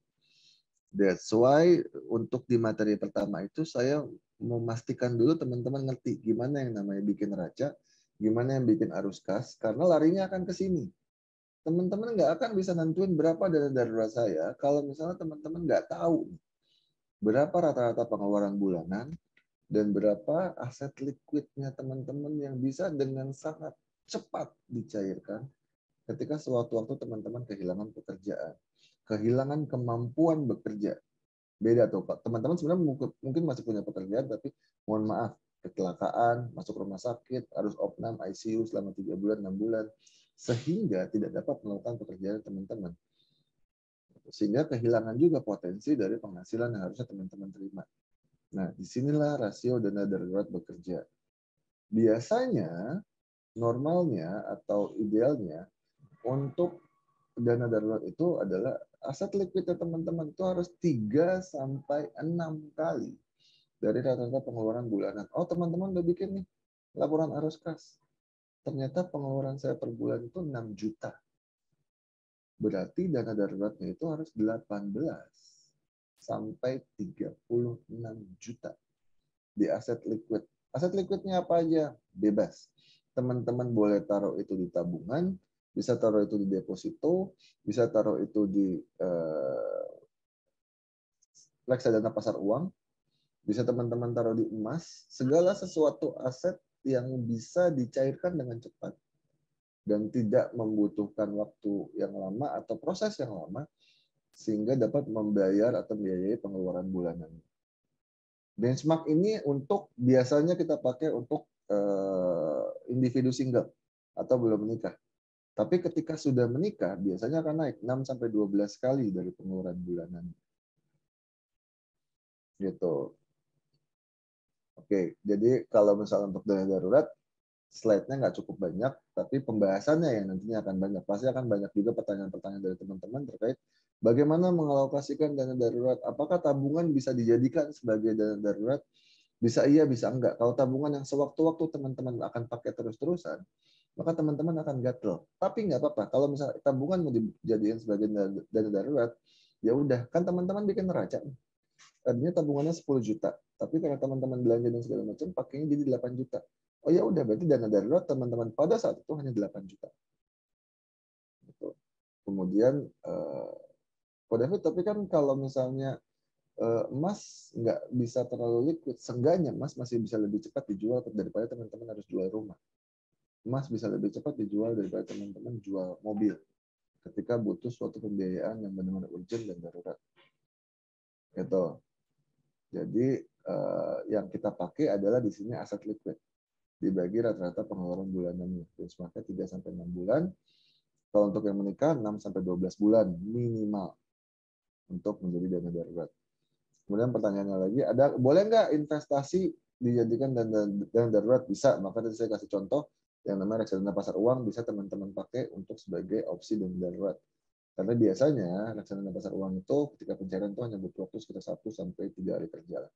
That's why untuk di materi pertama itu saya memastikan dulu teman-teman ngerti gimana yang namanya bikin neraca, gimana yang bikin arus kas, karena larinya akan ke sini. Teman-teman nggak akan bisa nentuin berapa dana darurat saya kalau misalnya teman-teman nggak tahu berapa rata-rata pengeluaran bulanan, dan berapa aset liquidnya teman-teman yang bisa dengan sangat cepat dicairkan ketika suatu waktu teman-teman kehilangan pekerjaan, kehilangan kemampuan bekerja. Beda tuh Pak. Teman-teman sebenarnya mungkin masih punya pekerjaan, tapi mohon maaf, kecelakaan, masuk rumah sakit, harus opnam, ICU selama 3 bulan, 6 bulan, sehingga tidak dapat melakukan pekerjaan teman-teman. Sehingga kehilangan juga potensi dari penghasilan yang harusnya teman-teman terima. Nah, disinilah rasio dana darurat bekerja. Biasanya, normalnya atau idealnya, untuk dana darurat itu adalah aset likuidnya teman-teman itu harus 3-6 kali dari rata-rata pengeluaran bulanan. Oh, teman-teman udah bikin nih laporan arus kas. Ternyata pengeluaran saya per bulan itu 6 juta. Berarti dana daruratnya itu harus 18-36 juta di aset liquid. Aset liquidnya apa aja? Bebas. Teman-teman boleh taruh itu di tabungan, bisa taruh itu di deposito, bisa taruh itu di reksadana pasar uang, bisa teman-teman taruh di emas, segala sesuatu aset yang bisa dicairkan dengan cepat dan tidak membutuhkan waktu yang lama atau proses yang lama sehingga dapat membayar atau membiayai pengeluaran bulanan. Benchmark ini untuk biasanya kita pakai untuk individu single atau belum menikah. Tapi ketika sudah menikah, biasanya akan naik 6-12 kali dari pengeluaran bulanan. Gitu. Oke, jadi kalau misalnya untuk dana darurat, slide-nya nggak cukup banyak, tapi pembahasannya yang nantinya akan banyak. Pasti akan banyak juga pertanyaan-pertanyaan dari teman-teman terkait bagaimana mengalokasikan dana darurat. Apakah tabungan bisa dijadikan sebagai dana darurat? Bisa iya, bisa enggak. Kalau tabungan yang sewaktu-waktu teman-teman akan pakai terus-terusan, maka teman-teman akan gatel. Tapi nggak apa-apa. Kalau misalnya tabungan mau dijadikan sebagai dana darurat, ya udah. Kan teman-teman bikin neraca. tadinya tabungannya 10 juta, tapi karena teman-teman belanja dan segala macam, pakainya jadi 8 juta. Oh ya udah, berarti dana darurat teman-teman pada saat itu hanya 8 juta. Gitu. Kemudian, Pak David, tapi kan kalau misalnya emas nggak bisa terlalu liquid, seenggaknya emas masih bisa lebih cepat dijual daripada teman-teman harus jual rumah. Emas bisa lebih cepat dijual daripada teman-teman jual mobil ketika butuh suatu pembiayaan yang benar-benar urgent dan darurat. Gitu. Jadi yang kita pakai adalah di sini aset liquid. Dibagi rata-rata pengeluaran bulanannya. Benchmarknya 3-6 bulan. Kalau untuk yang menikah 6-12 bulan minimal untuk menjadi dana darurat. Kemudian pertanyaannya lagi, boleh nggak investasi dijadikan dana darurat? Bisa. Maka tadi saya kasih contoh yang namanya reksadana pasar uang bisa teman-teman pakai untuk sebagai opsi dana darurat. Karena biasanya reksadana pasar uang itu ketika pencairan itu hanya butuh waktu sekitar 1-3 hari kerja.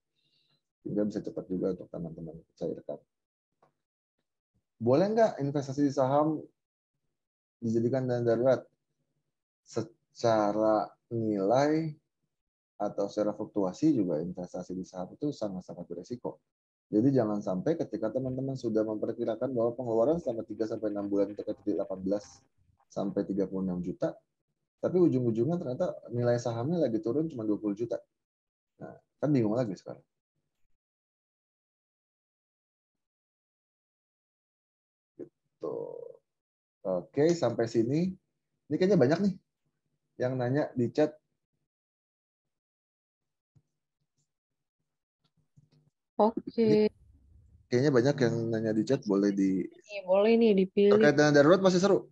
Sehingga bisa cepat juga untuk teman-teman cairkan. Boleh nggak investasi di saham dijadikan dana darurat? Secara nilai atau secara fluktuasi juga investasi di saham itu sangat-sangat beresiko. Jadi jangan sampai ketika teman-teman sudah memperkirakan bahwa pengeluaran selama 3-6 bulan itu 18-36 juta, tapi ujung-ujungnya ternyata nilai sahamnya lagi turun cuma 20 juta. Nah, kan bingung lagi sekarang. Gitu. Oke, sampai sini. Ini kayaknya banyak nih yang nanya di chat. Oke. Kayaknya banyak yang nanya di chat, boleh Boleh nih dipilih. terkait dana darurat masih seru.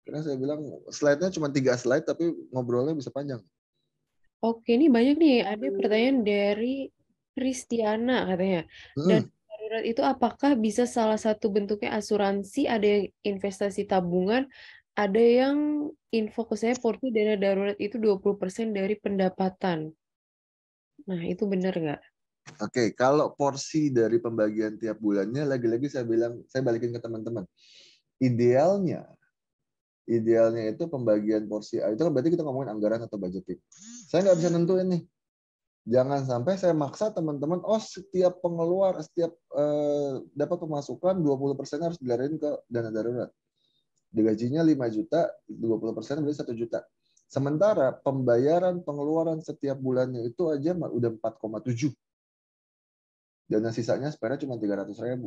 Karena saya bilang slide-nya cuma 3 slide, tapi ngobrolnya bisa panjang. Oke, ini banyak nih. Ada pertanyaan dari Kristiana katanya. Dan darurat itu apakah bisa salah satu bentuknya asuransi, ada yang investasi tabungan, ada yang info ke saya porsi dana darurat itu 20% dari pendapatan. Nah, itu benar nggak? Oke, kalau porsi dari pembagian tiap bulannya, lagi-lagi saya bilang, saya balikin ke teman-teman. Idealnya itu pembagian porsi, itu kan berarti kita ngomongin anggaran atau budgeting. Saya nggak bisa nentuin nih. Jangan sampai saya maksa teman-teman, setiap dapat pemasukan 20% harus dilariin ke dana darurat. Digajinya 5 juta, 20% berarti 1 juta. Sementara pembayaran pengeluaran setiap bulannya itu aja udah 4,7. Dana sisanya sebenarnya cuma 300.000.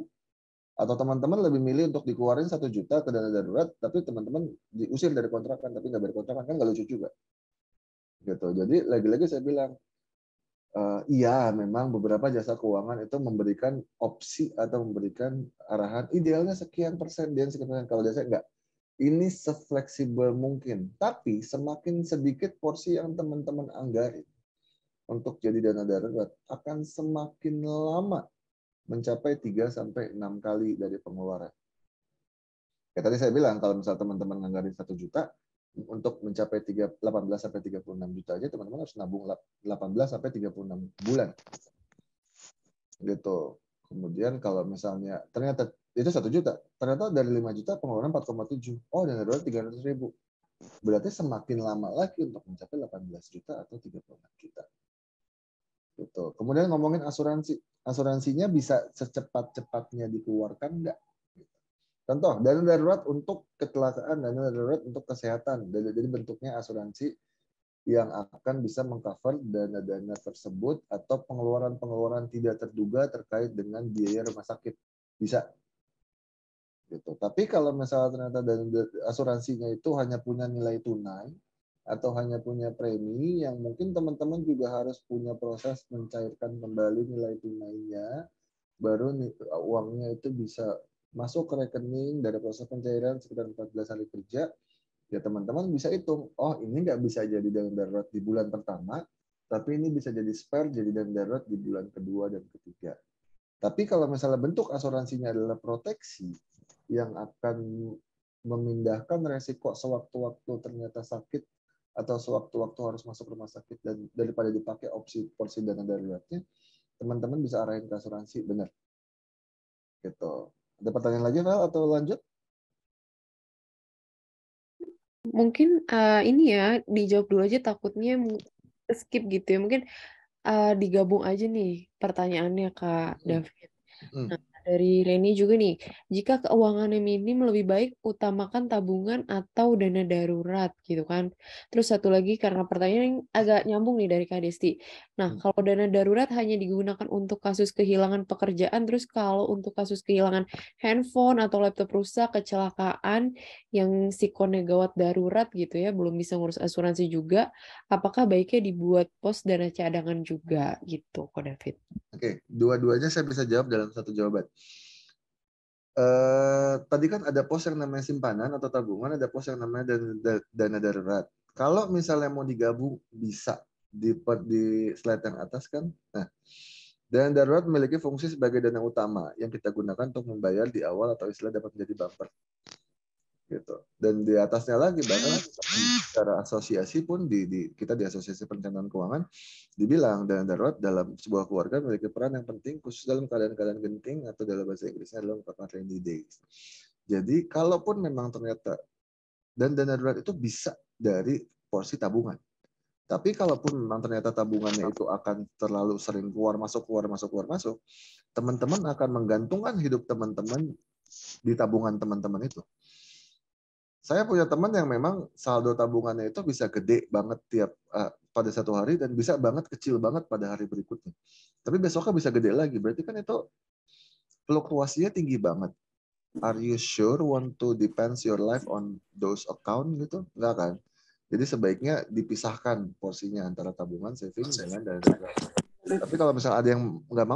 Atau teman-teman lebih milih untuk dikeluarin 1 juta ke dana darurat, tapi teman-teman diusir dari kontrakan, tapi nggak berkontrakan, kan nggak lucu juga. Gitu. Jadi lagi-lagi saya bilang, iya memang beberapa jasa keuangan itu memberikan opsi atau memberikan arahan idealnya sekian persen, dan sekian persen. Kalau jasa enggak. Ini sefleksibel mungkin. Tapi semakin sedikit porsi yang teman-teman anggarin untuk jadi dana darurat, akan semakin lama mencapai 3-6 kali dari pengeluaran. Ya, tadi saya bilang, kalau misalnya teman-teman nganggarin 1 juta, untuk mencapai 18-36 juta aja, teman-teman harus nabung 18-36 bulan. Gitu. Kemudian kalau misalnya, ternyata itu 1 juta, ternyata dari 5 juta pengeluaran 4,7. Oh, dana darurat 300.000. Berarti semakin lama lagi untuk mencapai 18 juta atau 36 juta. Gitu. Kemudian ngomongin asuransi. Asuransinya bisa secepat-cepatnya dikeluarkan enggak? Contoh, dana darurat untuk kecelakaan, dana darurat untuk kesehatan. Jadi bentuknya asuransi yang akan bisa mengcover dana-dana tersebut atau pengeluaran-pengeluaran tidak terduga terkait dengan biaya rumah sakit. Bisa. Gitu. Tapi kalau misalnya ternyata asuransinya itu hanya punya nilai tunai atau hanya punya premi, yang mungkin teman-teman juga harus punya proses mencairkan kembali nilai tunainya, baru uangnya itu bisa masuk ke rekening dari proses pencairan sekitar 14 hari kerja, ya teman-teman bisa hitung, ini nggak bisa jadi dana darurat di bulan pertama, tapi ini bisa jadi spare, jadi dana darurat di bulan kedua dan ketiga. Tapi kalau misalnya bentuk asuransinya adalah proteksi, yang akan memindahkan resiko sewaktu-waktu ternyata sakit atau sewaktu-waktu harus masuk rumah sakit, dan daripada dipakai opsi porsi dana daruratnya, teman-teman bisa arahin ke asuransi, benar. Gitu. Ada pertanyaan lagi, Val, atau lanjut? Mungkin ini ya dijawab dulu aja, takutnya skip gitu ya. Mungkin digabung aja nih pertanyaannya Kak David. Hmm. Nah, dari Reni juga nih, jika keuangannya minim lebih baik utamakan tabungan atau dana darurat gitu kan. Terus satu lagi karena pertanyaan yang agak nyambung nih dari Kak Desti. Nah, kalau dana darurat hanya digunakan untuk kasus kehilangan pekerjaan, terus kalau untuk kasus kehilangan handphone atau laptop rusak, kecelakaan yang sikonnya gawat darurat gitu ya, belum bisa ngurus asuransi juga, apakah baiknya dibuat pos dana cadangan juga gitu, Kak David? Oke, dua-duanya saya bisa jawab dalam satu jawaban. Tadi kan ada pos yang namanya simpanan atau tabungan, ada pos yang namanya dana darurat. Kalau misalnya mau digabung bisa di slide yang atas kan. Nah, dana darurat memiliki fungsi sebagai dana utama yang kita gunakan untuk membayar di awal atau istilah dapat menjadi bumper. Gitu. Dan di atasnya lagi bahkan secara asosiasi pun kita di Asosiasi Perencanaan Keuangan dibilang dana darurat dalam sebuah keluarga memiliki peran yang penting khusus dalam keadaan-keadaan genting atau dalam bahasa Inggrisnya adalah merupakan rainy days. Jadi kalaupun memang ternyata dan dana darurat itu bisa dari porsi tabungan. Tapi kalaupun memang ternyata tabungannya itu akan terlalu sering keluar masuk, teman-teman akan menggantungkan hidup teman-teman di tabungan teman-teman itu. Saya punya teman yang memang saldo tabungannya itu bisa gede banget pada satu hari dan bisa banget kecil banget pada hari berikutnya. Tapi besoknya bisa gede lagi. Berarti kan itu fluktuasinya tinggi banget. Are you sure want to depends your life on those account gitu? Enggak kan? Jadi sebaiknya dipisahkan porsinya antara tabungan, saving dengan dana darurat. Tapi kalau misalnya ada yang nggak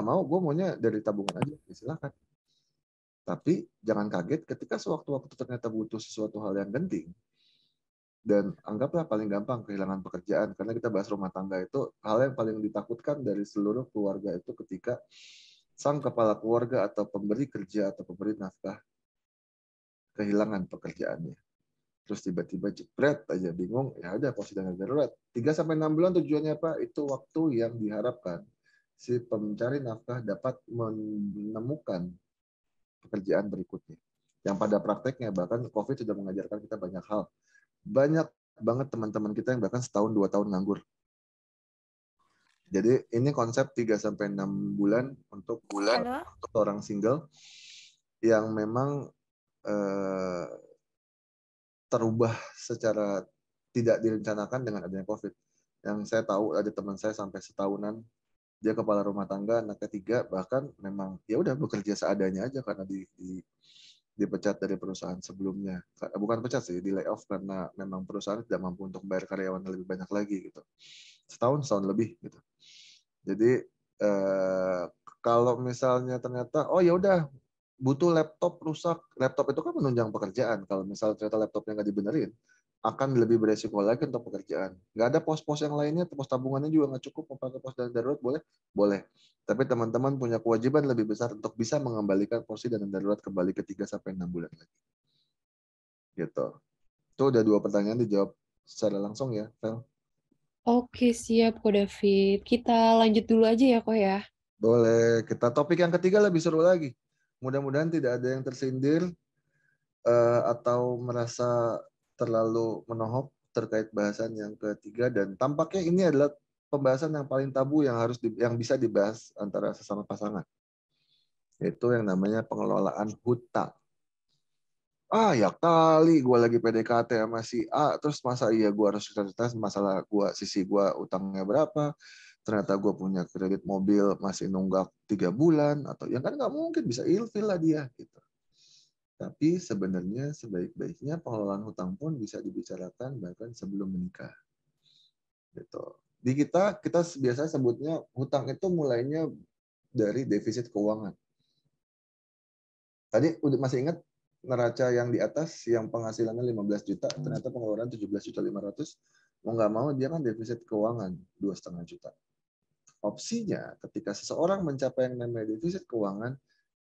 mau, gue maunya dari tabungan aja, silakan. Tapi jangan kaget ketika sewaktu-waktu ternyata butuh sesuatu hal yang genting. Dan anggaplah paling gampang kehilangan pekerjaan. Karena kita bahas rumah tangga itu hal yang paling ditakutkan dari seluruh keluarga itu ketika sang kepala keluarga atau pemberi kerja atau pemberi nafkah kehilangan pekerjaannya. Terus tiba-tiba jebret aja bingung, ya ada posisi dana darurat. 3-6 bulan tujuannya apa? Itu waktu yang diharapkan si pencari nafkah dapat menemukan pekerjaan berikutnya. Yang pada prakteknya bahkan COVID sudah mengajarkan kita banyak hal. Banyak banget teman-teman kita yang bahkan setahun 2 tahun nganggur. Jadi ini konsep 3-6 bulan untuk orang single yang memang terubah secara tidak direncanakan dengan adanya COVID. Yang saya tahu ada teman saya sampai setahunan dia kepala rumah tangga, anak ketiga, bahkan memang ya udah bekerja seadanya aja karena dipecat dari perusahaan sebelumnya. Bukan pecat sih, di layoff karena memang perusahaan tidak mampu untuk bayar karyawan lebih banyak lagi gitu. Setahun lebih gitu. Jadi kalau misalnya ternyata oh ya udah butuh laptop rusak, laptop itu kan menunjang pekerjaan. Kalau misalnya ternyata laptopnya nggak dibenerin, akan lebih beresiko lagi untuk pekerjaan. Nggak ada pos-pos yang lainnya, pos tabungannya juga nggak cukup, mau pakai pos dana darurat boleh? Boleh. Tapi teman-teman punya kewajiban lebih besar untuk bisa mengembalikan porsi dana darurat kembali ke 3-6 bulan lagi. Gitu. Itu udah 2 pertanyaan dijawab secara langsung ya, Vel. Oke, siap Ko David. Kita lanjut dulu aja ya, Ko ya. Boleh. Kita topik yang ketiga lebih seru lagi. Mudah-mudahan tidak ada yang tersindir atau merasa terlalu menohok terkait bahasan yang ketiga, dan tampaknya ini adalah pembahasan yang paling tabu yang bisa dibahas antara sesama pasangan, yaitu yang namanya pengelolaan hutang. Ya kali gue lagi PDKT sama si A, terus masa iya gue harus cerita masalah sisi gue utangnya berapa, ternyata gue punya kredit mobil masih nunggak 3 bulan, atau yang kan nggak mungkin, bisa ilfil lah dia gitu. Tapi sebenarnya sebaik-baiknya pengelolaan hutang pun bisa dibicarakan bahkan sebelum menikah. Gitu. Di kita biasanya sebutnya hutang itu mulainya dari defisit keuangan. Tadi udah masih ingat neraca yang di atas yang penghasilannya 15 juta, ternyata pengeluaran 17.500.000. Mau nggak mau dia kan defisit keuangan 2,5 juta. Opsinya ketika seseorang mencapai yang namanya defisit keuangan,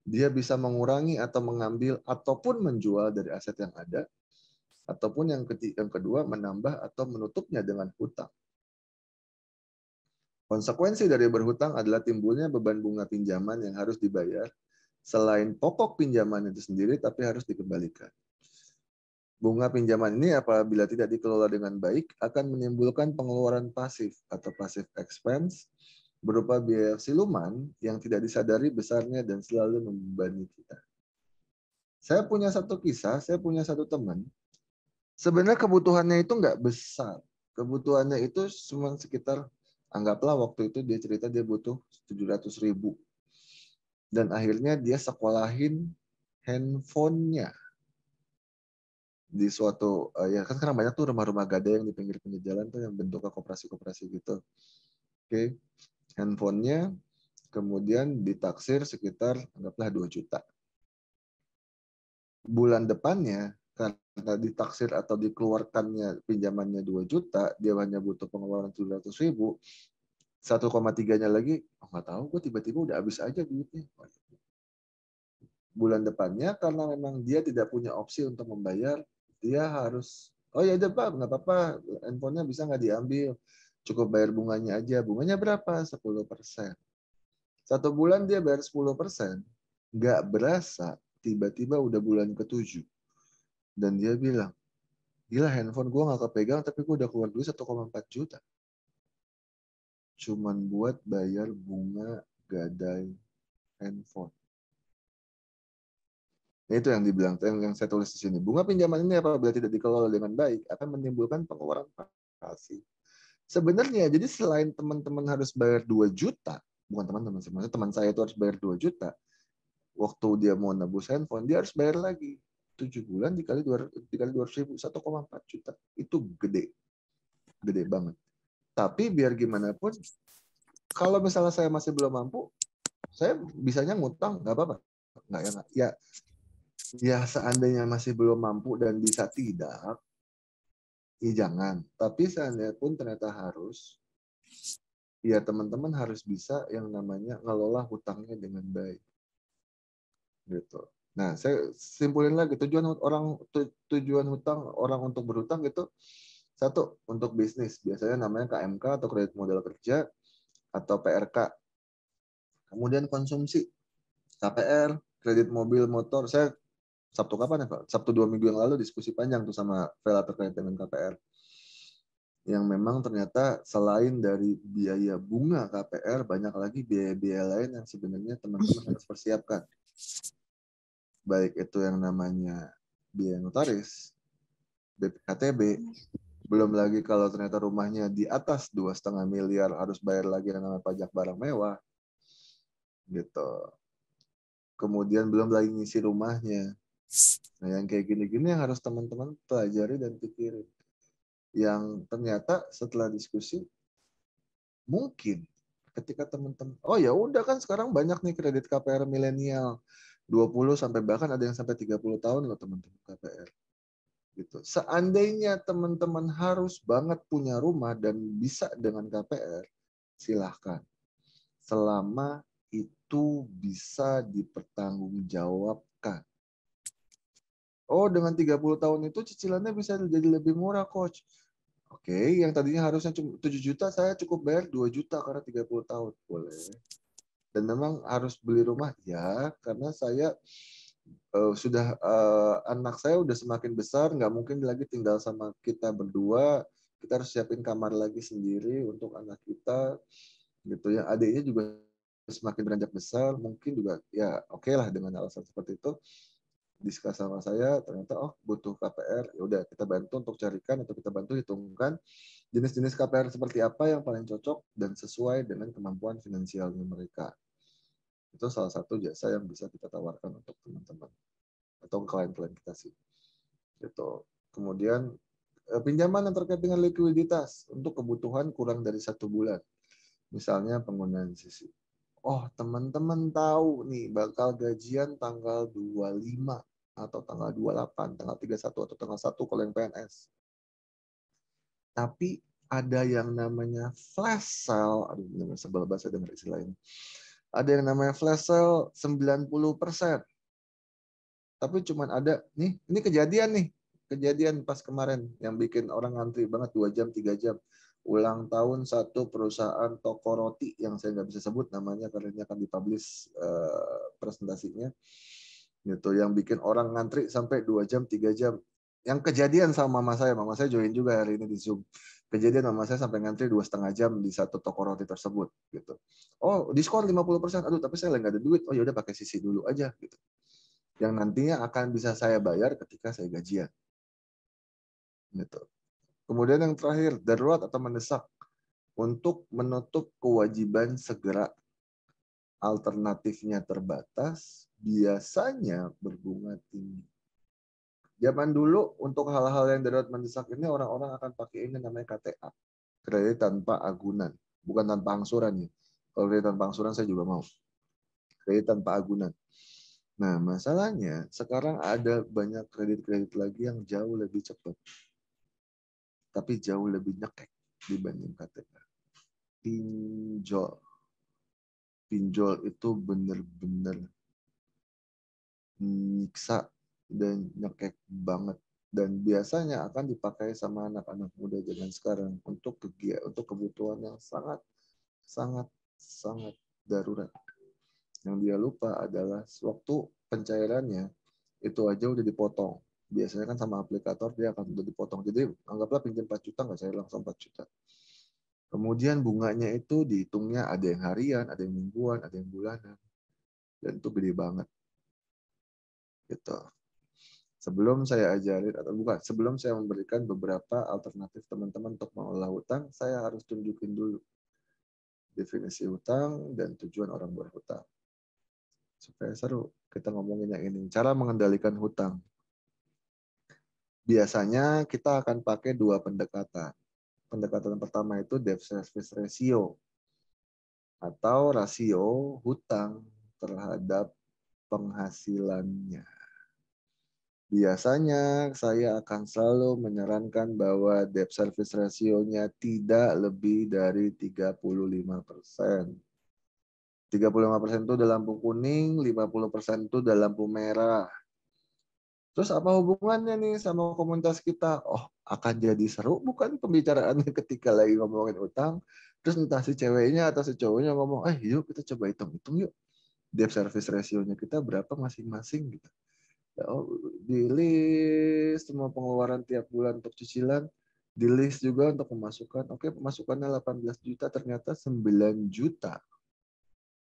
dia bisa mengurangi atau mengambil ataupun menjual dari aset yang ada, ataupun yang kedua menambah atau menutupnya dengan hutang. Konsekuensi dari berhutang adalah timbulnya beban bunga pinjaman yang harus dibayar selain pokok pinjaman itu sendiri, tapi harus dikembalikan. Bunga pinjaman ini apabila tidak dikelola dengan baik akan menimbulkan pengeluaran pasif atau passive expense berupa biaya siluman yang tidak disadari besarnya dan selalu membebani kita. Saya punya satu kisah, saya punya satu teman. Sebenarnya kebutuhannya itu nggak besar. Kebutuhannya itu cuma sekitar, anggaplah waktu itu dia cerita dia butuh 700.000. Dan akhirnya dia sekolahin handphonenya di suatu ya kan sekarang banyak tuh rumah-rumah gadai yang di pinggir-pinggir jalan tuh yang bentuknya koperasi-koperasi gitu. Oke. Handphonenya kemudian ditaksir sekitar anggaplah 2 juta. Bulan depannya karena ditaksir atau dikeluarkannya pinjamannya 2 juta, dia hanya butuh pengeluaran 700.000, 1,3-nya lagi, oh, nggak tahu, gue tiba-tiba udah habis aja duitnya. Bulan depannya karena memang dia tidak punya opsi untuk membayar, dia harus, oh ya udah Pak, nggak apa-apa, handphonenya bisa nggak diambil, cukup bayar bunganya aja. Bunganya berapa? 10%. 1 bulan dia bayar 10%, nggak berasa, tiba-tiba udah bulan ke-7. Dan dia bilang, gila handphone gue nggak kepegang, tapi gue udah keluar duit 1,4 juta. Cuman buat bayar bunga gadai handphone. Nah, itu yang dibilang, yang saya tulis di sini. Bunga pinjaman ini apabila tidak dikelola dengan baik akan menimbulkan pengeluaran pasif. Sebenarnya, jadi selain teman-teman harus bayar 2 juta, bukan teman-teman, sebenarnya teman saya itu harus bayar 2 juta, waktu dia mau nebus handphone, dia harus bayar lagi. 7 bulan dikali 200.000, 1,4 juta. Itu gede. Gede banget. Tapi biar gimana pun, kalau misalnya saya masih belum mampu, saya bisanya ngutang, nggak apa-apa. Nggak, ya seandainya masih belum mampu dan bisa tidak, ya jangan. Tapi seandainya pun ternyata harus, ya teman-teman harus bisa yang namanya ngelola hutangnya dengan baik. Gitu. Nah, saya simpulin lagi tujuan hutang orang untuk berhutang itu satu untuk bisnis, biasanya namanya KMK atau kredit modal kerja atau PRK. Kemudian konsumsi, KPR, kredit mobil motor. Saya Sabtu kapan ya Pak? Sabtu 2 minggu yang lalu diskusi panjang tuh sama Vela terkait dengan KPR. Yang memang ternyata selain dari biaya bunga KPR, banyak lagi biaya-biaya lain yang sebenarnya teman-teman harus persiapkan. Baik itu yang namanya biaya notaris, BPKTB, belum lagi kalau ternyata rumahnya di atas 2,5 miliar harus bayar lagi yang namanya pajak barang mewah. Gitu. Kemudian belum lagi ngisi rumahnya. Nah, yang kayak gini-gini yang harus teman-teman pelajari dan pikirin. Yang ternyata setelah diskusi, mungkin ketika teman-teman, oh ya udah kan sekarang banyak nih kredit KPR milenial, 20 sampai bahkan ada yang sampai 30 tahun loh teman-teman KPR. Gitu. Seandainya teman-teman harus banget punya rumah dan bisa dengan KPR, silahkan. Selama itu bisa dipertanggungjawabkan. Oh, dengan 30 tahun itu cicilannya bisa jadi lebih murah, Coach. Oke, yang tadinya harusnya cuma 7 juta, saya cukup bayar 2 juta karena 30 tahun. Boleh. Dan memang harus beli rumah? Ya, karena saya anak saya udah semakin besar, nggak mungkin lagi tinggal sama kita berdua. Kita harus siapin kamar lagi sendiri untuk anak kita. Gitu ya. Adiknya juga semakin beranjak besar, mungkin juga ya oke lah dengan alasan seperti itu. Diskus sama saya, ternyata butuh KPR, ya udah kita bantu untuk carikan atau kita bantu hitungkan jenis-jenis KPR seperti apa yang paling cocok dan sesuai dengan kemampuan finansialnya mereka. Itu salah satu jasa yang bisa kita tawarkan untuk teman-teman atau klien-klien kita sih. Gitu. Kemudian pinjaman yang terkait dengan likuiditas untuk kebutuhan kurang dari 1 bulan. Misalnya penggunaan sisi. Oh, teman-teman tahu nih bakal gajian tanggal 25 atau tanggal 28, tanggal 31 atau tanggal 1 kalau yang PNS. Tapi ada yang namanya flash sale, aduh sebel bahasa dengar istilah ini. Ada yang namanya flash sale 90%. Tapi cuman ada nih, ini kejadian pas kemarin yang bikin orang ngantri banget 2 jam, 3 jam. Ulang tahun satu perusahaan toko roti yang saya nggak bisa sebut namanya karena ini akan dipublish presentasinya. Gitu, yang bikin orang ngantri sampai 2 jam, 3 jam. Yang kejadian sama mama saya join juga hari ini di Zoom. Kejadian mama saya sampai ngantri 2,5 jam di satu toko roti tersebut gitu. Oh, diskon 50%. Aduh, tapi saya lagi nggak ada duit. Oh, ya udah pakai sisi dulu aja gitu. Yang nantinya akan bisa saya bayar ketika saya gajian. Gitu. Kemudian yang terakhir, darurat atau mendesak untuk menutup kewajiban segera. Alternatifnya terbatas, biasanya berbunga tinggi. Zaman dulu untuk hal-hal yang darurat mendesak ini orang-orang akan pakai ini namanya KTA, kredit tanpa agunan, bukan tanpa angsuran ya. Kalau kredit tanpa angsuran saya juga mau. Kredit tanpa agunan. Nah, masalahnya sekarang ada banyak kredit-kredit lagi yang jauh lebih cepat. Tapi jauh lebih nyekek dibanding KTA. Pinjol. Pinjol itu benar-benar nyiksa dan nyekek banget, dan biasanya akan dipakai sama anak-anak muda zaman sekarang untuk kebutuhan yang sangat darurat. Yang dia lupa adalah waktu pencairannya itu aja udah dipotong. Biasanya kan sama aplikator dia akan udah dipotong. Jadi anggaplah pinjam 4 juta nggak cair langsung 4 juta. Kemudian bunganya itu dihitungnya ada yang harian, ada yang mingguan, ada yang bulanan. Dan itu gede banget. Gitu. Sebelum saya ajarin atau bukan, sebelum saya memberikan beberapa alternatif teman-teman untuk mengelola hutang, saya harus tunjukin dulu definisi hutang dan tujuan orang berhutang. Supaya seru kita ngomongin yang ini. Cara mengendalikan hutang. Biasanya kita akan pakai 2 pendekatan. Pendekatan pertama itu debt service ratio atau rasio hutang terhadap penghasilannya. Biasanya saya akan selalu menyarankan bahwa debt service ratio-nya tidak lebih dari 35%. 35% itu udah lampu kuning, 50% itu udah lampu merah. Terus apa hubungannya nih sama komunitas kita? Oh, akan jadi seru bukan pembicaraannya ketika lagi ngomongin utang. Terus entah si ceweknya atau si cowoknya ngomong, yuk kita coba hitung-hitung yuk. Debt service ratio-nya kita berapa masing-masing gitu. Di list semua pengeluaran tiap bulan untuk cicilan, di list juga untuk pemasukan. Oke, pemasukannya 18 juta, ternyata 9 juta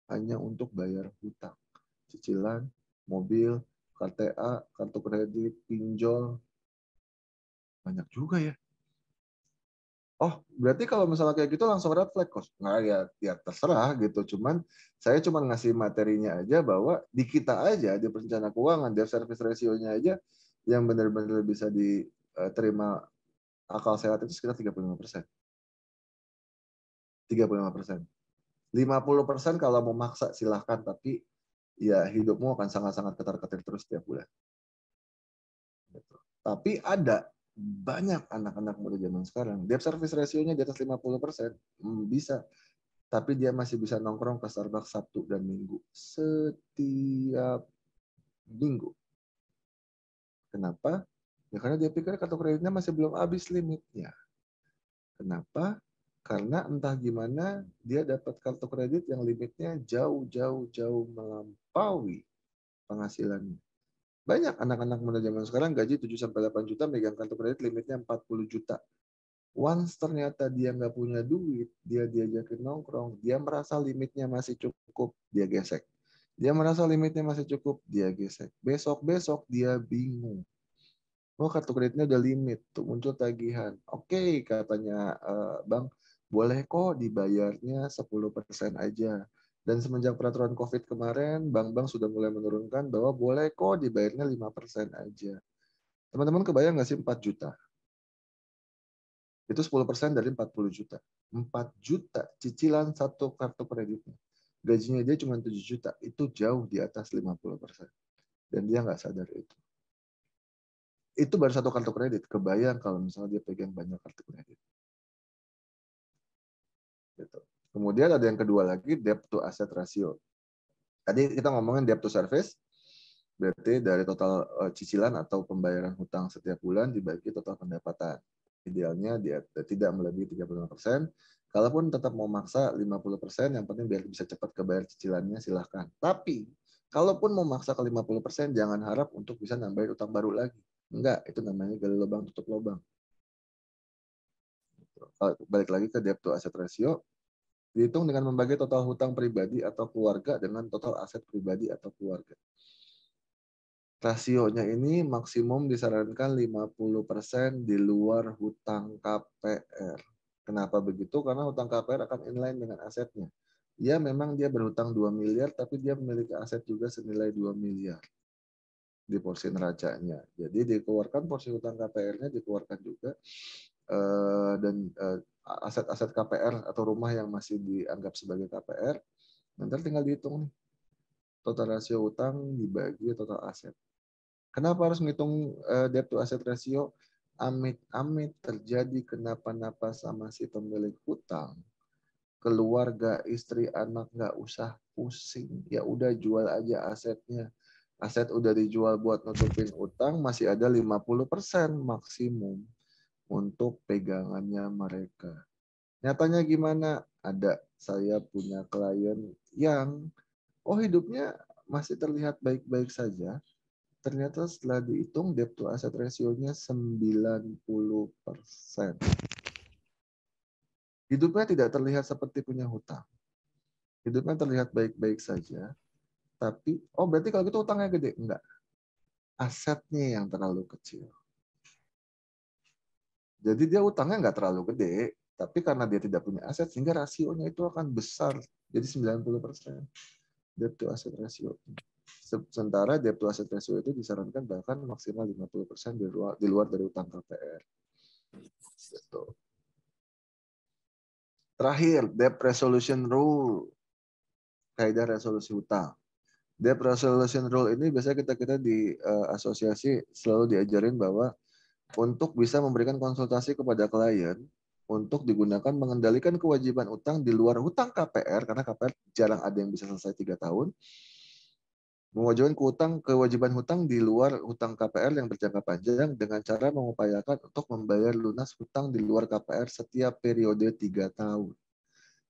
hanya untuk bayar hutang. Cicilan, mobil, KTA, kartu kredit, pinjol. Banyak juga ya. Oh, berarti kalau misalnya kayak gitu langsung red flag, kos. Nggak, ya terserah gitu. Saya cuma ngasih materinya aja bahwa di kita aja, di perencana keuangan, debt service ratio-nya aja yang benar-benar bisa diterima akal sehat itu sekitar 35%. 35%. 50% kalau mau maksa silahkan, tapi ya hidupmu akan sangat-sangat ketar-ketir terus setiap bulan. Gitu. Tapi ada banyak anak-anak muda zaman sekarang, debt service ratio-nya di atas 50%, bisa. Tapi dia masih bisa nongkrong ke Starbucks Sabtu dan Minggu. Setiap minggu. Kenapa? Ya karena dia pikir kartu kreditnya masih belum habis limitnya. Kenapa? Karena entah gimana dia dapat kartu kredit yang limitnya jauh melampaui penghasilannya. Banyak anak-anak muda zaman sekarang gaji 7-8 juta megang kartu kredit limitnya 40 juta. Once ternyata dia nggak punya duit, dia diajakin nongkrong, dia merasa limitnya masih cukup, dia gesek. Dia merasa limitnya masih cukup, dia gesek. Besok-besok dia bingung. Oh, kartu kreditnya udah limit, tuh muncul tagihan. Oke, katanya Bang, boleh kok dibayarnya 10% aja. Dan semenjak peraturan COVID kemarin, bank-bank sudah mulai menurunkan bahwa boleh kok dibayarnya 5% aja. Teman-teman kebayang nggak sih 4 juta? Itu 10% dari 40 juta. 4 juta cicilan satu kartu kreditnya. Gajinya dia cuma 7 juta. Itu jauh di atas 50%. Dan dia nggak sadar itu. Itu baru satu kartu kredit. Kebayang kalau misalnya dia pegang banyak kartu kredit. Gitu. Kemudian ada yang kedua lagi, debt to asset ratio. Tadi kita ngomongin debt to service, berarti dari total cicilan atau pembayaran hutang setiap bulan dibagi total pendapatan. Idealnya dia tidak melebihi 35%. Kalaupun tetap mau maksa 50%, yang penting biar bisa cepat kebayar cicilannya, silahkan. Tapi, kalaupun mau maksa ke 50%, jangan harap untuk bisa nambahin utang baru lagi. Enggak, itu namanya gali lubang tutup lubang. Balik lagi ke debt to asset ratio, dihitung dengan membagi total hutang pribadi atau keluarga dengan total aset pribadi atau keluarga. Rasionya ini maksimum disarankan 50% di luar hutang KPR. Kenapa begitu? Karena hutang KPR akan inline dengan asetnya. Ya memang dia berhutang 2 miliar, tapi dia memiliki aset juga senilai 2 miliar di porsi neracanya. Jadi dikeluarkan porsi hutang KPR-nya, dikeluarkan juga dan aset-aset KPR atau rumah yang masih dianggap sebagai KPR, nanti tinggal dihitung nih. Total rasio hutang dibagi total aset. Kenapa harus menghitung debt to asset ratio? Amit-amit terjadi kenapa-napa sama si pemilik hutang, keluarga, istri, anak nggak usah pusing. Ya udah jual aja asetnya. Aset udah dijual buat nutupin utang, masih ada 50% maksimum untuk pegangannya mereka. Nyatanya gimana? Ada, saya punya klien yang hidupnya masih terlihat baik-baik saja. Ternyata setelah dihitung debt to asset ratio-nya 90%. Hidupnya tidak terlihat seperti punya hutang. Hidupnya terlihat baik-baik saja. Tapi, berarti kalau gitu hutangnya gede? Enggak. Asetnya yang terlalu kecil. Jadi dia utangnya nggak terlalu gede, tapi karena dia tidak punya aset, sehingga rasionya itu akan besar. Jadi 90% debt to asset ratio. Sementara debt to asset ratio itu disarankan bahkan maksimal 50% di luar dari utang KPR. Gitu. Terakhir, debt resolution rule. Kaidah resolusi hutang. Debt resolution rule ini biasanya kita di asosiasi selalu diajarin bahwa untuk bisa memberikan konsultasi kepada klien untuk digunakan mengendalikan kewajiban utang di luar hutang KPR, karena KPR jarang ada yang bisa selesai 3 tahun. Mewajibkan kewajiban hutang di luar hutang KPR yang berjangka panjang dengan cara mengupayakan untuk membayar lunas hutang di luar KPR setiap periode 3 tahun.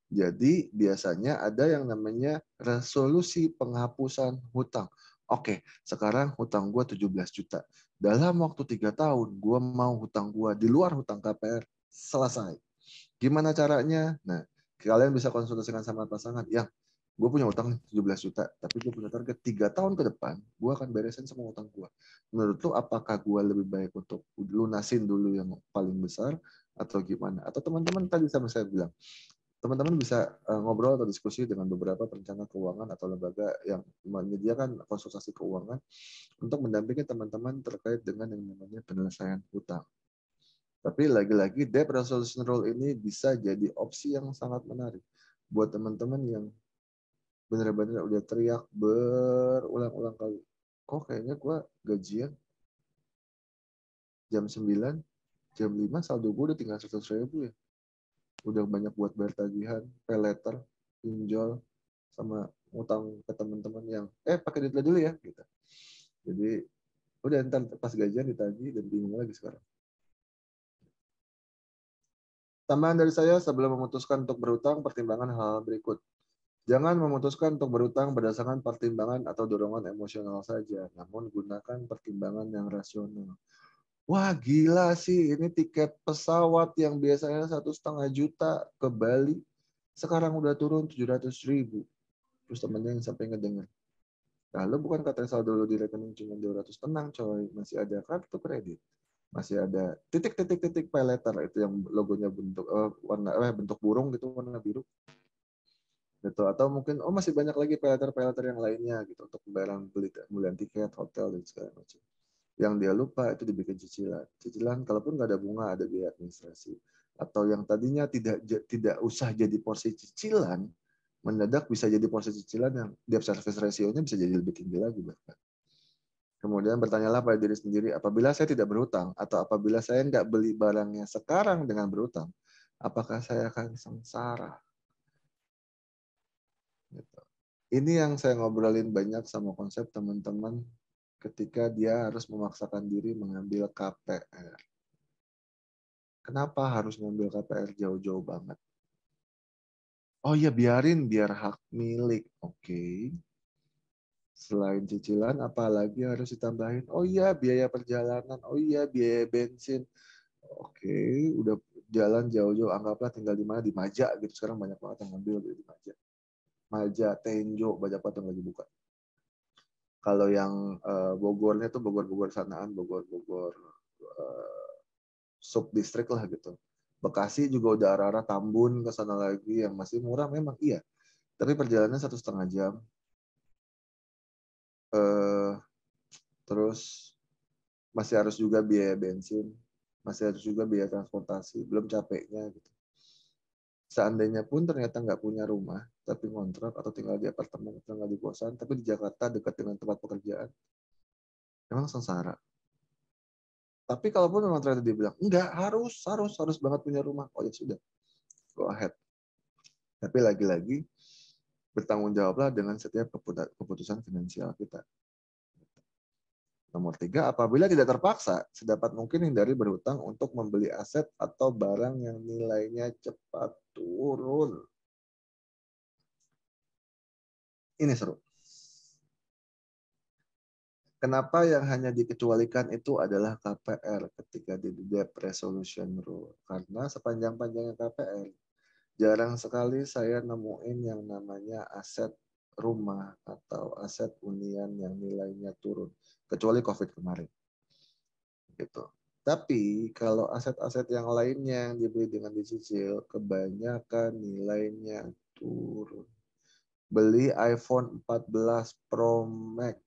Jadi biasanya ada yang namanya resolusi penghapusan hutang. Oke, sekarang hutang gue 17 juta. Dalam waktu 3 tahun, gue mau hutang gue di luar hutang KPR selesai. Gimana caranya? Nah, kalian bisa konsultasikan sama pasangan. Yang gue punya utang 17 juta, tapi gue punya target 3 tahun ke depan, gue akan beresin semua utang gue. Menurut lo, apakah gue lebih baik untuk lunasin dulu yang paling besar, atau gimana? Atau teman-teman tadi sama saya bilang, teman-teman bisa ngobrol atau diskusi dengan beberapa perencana keuangan atau lembaga yang menyediakan konsultasi keuangan untuk mendampingi teman-teman terkait dengan yang namanya penyelesaian hutang. Tapi lagi-lagi debt resolution rule ini bisa jadi opsi yang sangat menarik buat teman-teman yang benar-benar udah teriak berulang-ulang kali. Kok kayaknya gue gajian jam 9, jam 5 saldo gue udah tinggal 100.000 ya. Udah banyak buat bayar tagihan, pay letter, pinjol, sama utang ke teman-teman yang pakai duit dulu ya gitu. Jadi udah ntar pas gajian ditagih dan bingung lagi sekarang. Tambahan dari saya, sebelum memutuskan untuk berutang, pertimbangan hal-hal berikut. Jangan memutuskan untuk berutang berdasarkan pertimbangan atau dorongan emosional saja, namun gunakan pertimbangan yang rasional. Wah gila sih, ini tiket pesawat yang biasanya 1,5 juta ke Bali, sekarang udah turun 700.000. Terus temennya yang sampai ngedenger, lalu bukan kata saldo dulu di rekening cuma 200, tenang coy, masih ada kartu kredit, masih ada titik-titik pay letter itu yang logonya bentuk bentuk burung gitu, warna biru gitu. Atau mungkin masih banyak lagi pay letter yang lainnya gitu untuk pembayaran pembelian tiket hotel dan segala macam. Yang dia lupa itu dibikin cicilan kalaupun nggak ada bunga, ada biaya administrasi. Atau yang tadinya tidak usah jadi porsi cicilan, mendadak bisa jadi porsi cicilan yang debt service ratio-nya bisa jadi lebih tinggi lagi bahkan. Kemudian bertanyalah pada diri sendiri, apabila saya tidak berhutang atau apabila saya nggak beli barangnya sekarang dengan berhutang, apakah saya akan sengsara? Gitu. Ini yang saya ngobrolin banyak sama konsep teman-teman ketika dia harus memaksakan diri mengambil KPR. Kenapa harus ngambil KPR jauh-jauh banget? Oh ya biar hak milik. Oke. Selain cicilan, apalagi harus ditambahin? Oh iya, biaya perjalanan. Oh iya, biaya bensin. Oke, udah jalan jauh-jauh, anggaplah tinggal di mana, di Maja gitu. Sekarang banyak banget yang ngambil di Maja. Maja, Tenjo, banyak banget yang lagi buka. Kalau yang Bogornya tuh Bogor-Bogor sanaan, Bogor-Bogor subdistrik lah gitu. Bekasi juga udah arah-arah Tambun ke sana lagi yang masih murah memang iya. Tapi perjalanannya 1,5 jam. Terus masih harus juga biaya bensin, masih harus juga biaya transportasi, belum capeknya gitu. Seandainya pun ternyata nggak punya rumah, tapi ngontrak atau tinggal di apartemen, tinggal di kosan, tapi di Jakarta dekat dengan tempat pekerjaan, memang sengsara. Tapi kalaupun memang ternyata dia bilang, enggak, harus banget punya rumah. Oh ya sudah, go ahead. Tapi lagi-lagi, bertanggung jawablah dengan setiap keputusan finansial kita. Nomor 3, apabila tidak terpaksa, sedapat mungkin hindari berhutang untuk membeli aset atau barang yang nilainya cepat turun. Ini seru. Kenapa yang hanya dikecualikan itu adalah KPR ketika di Debt Resolution Rule? Karena sepanjang-panjangnya KPR, jarang sekali saya nemuin yang namanya aset rumah atau aset hunian yang nilainya turun. Kecuali COVID kemarin. Gitu. Tapi kalau aset-aset yang lainnya yang dibeli dengan dicicil, kebanyakan nilainya turun. Beli iPhone 14 Pro Max,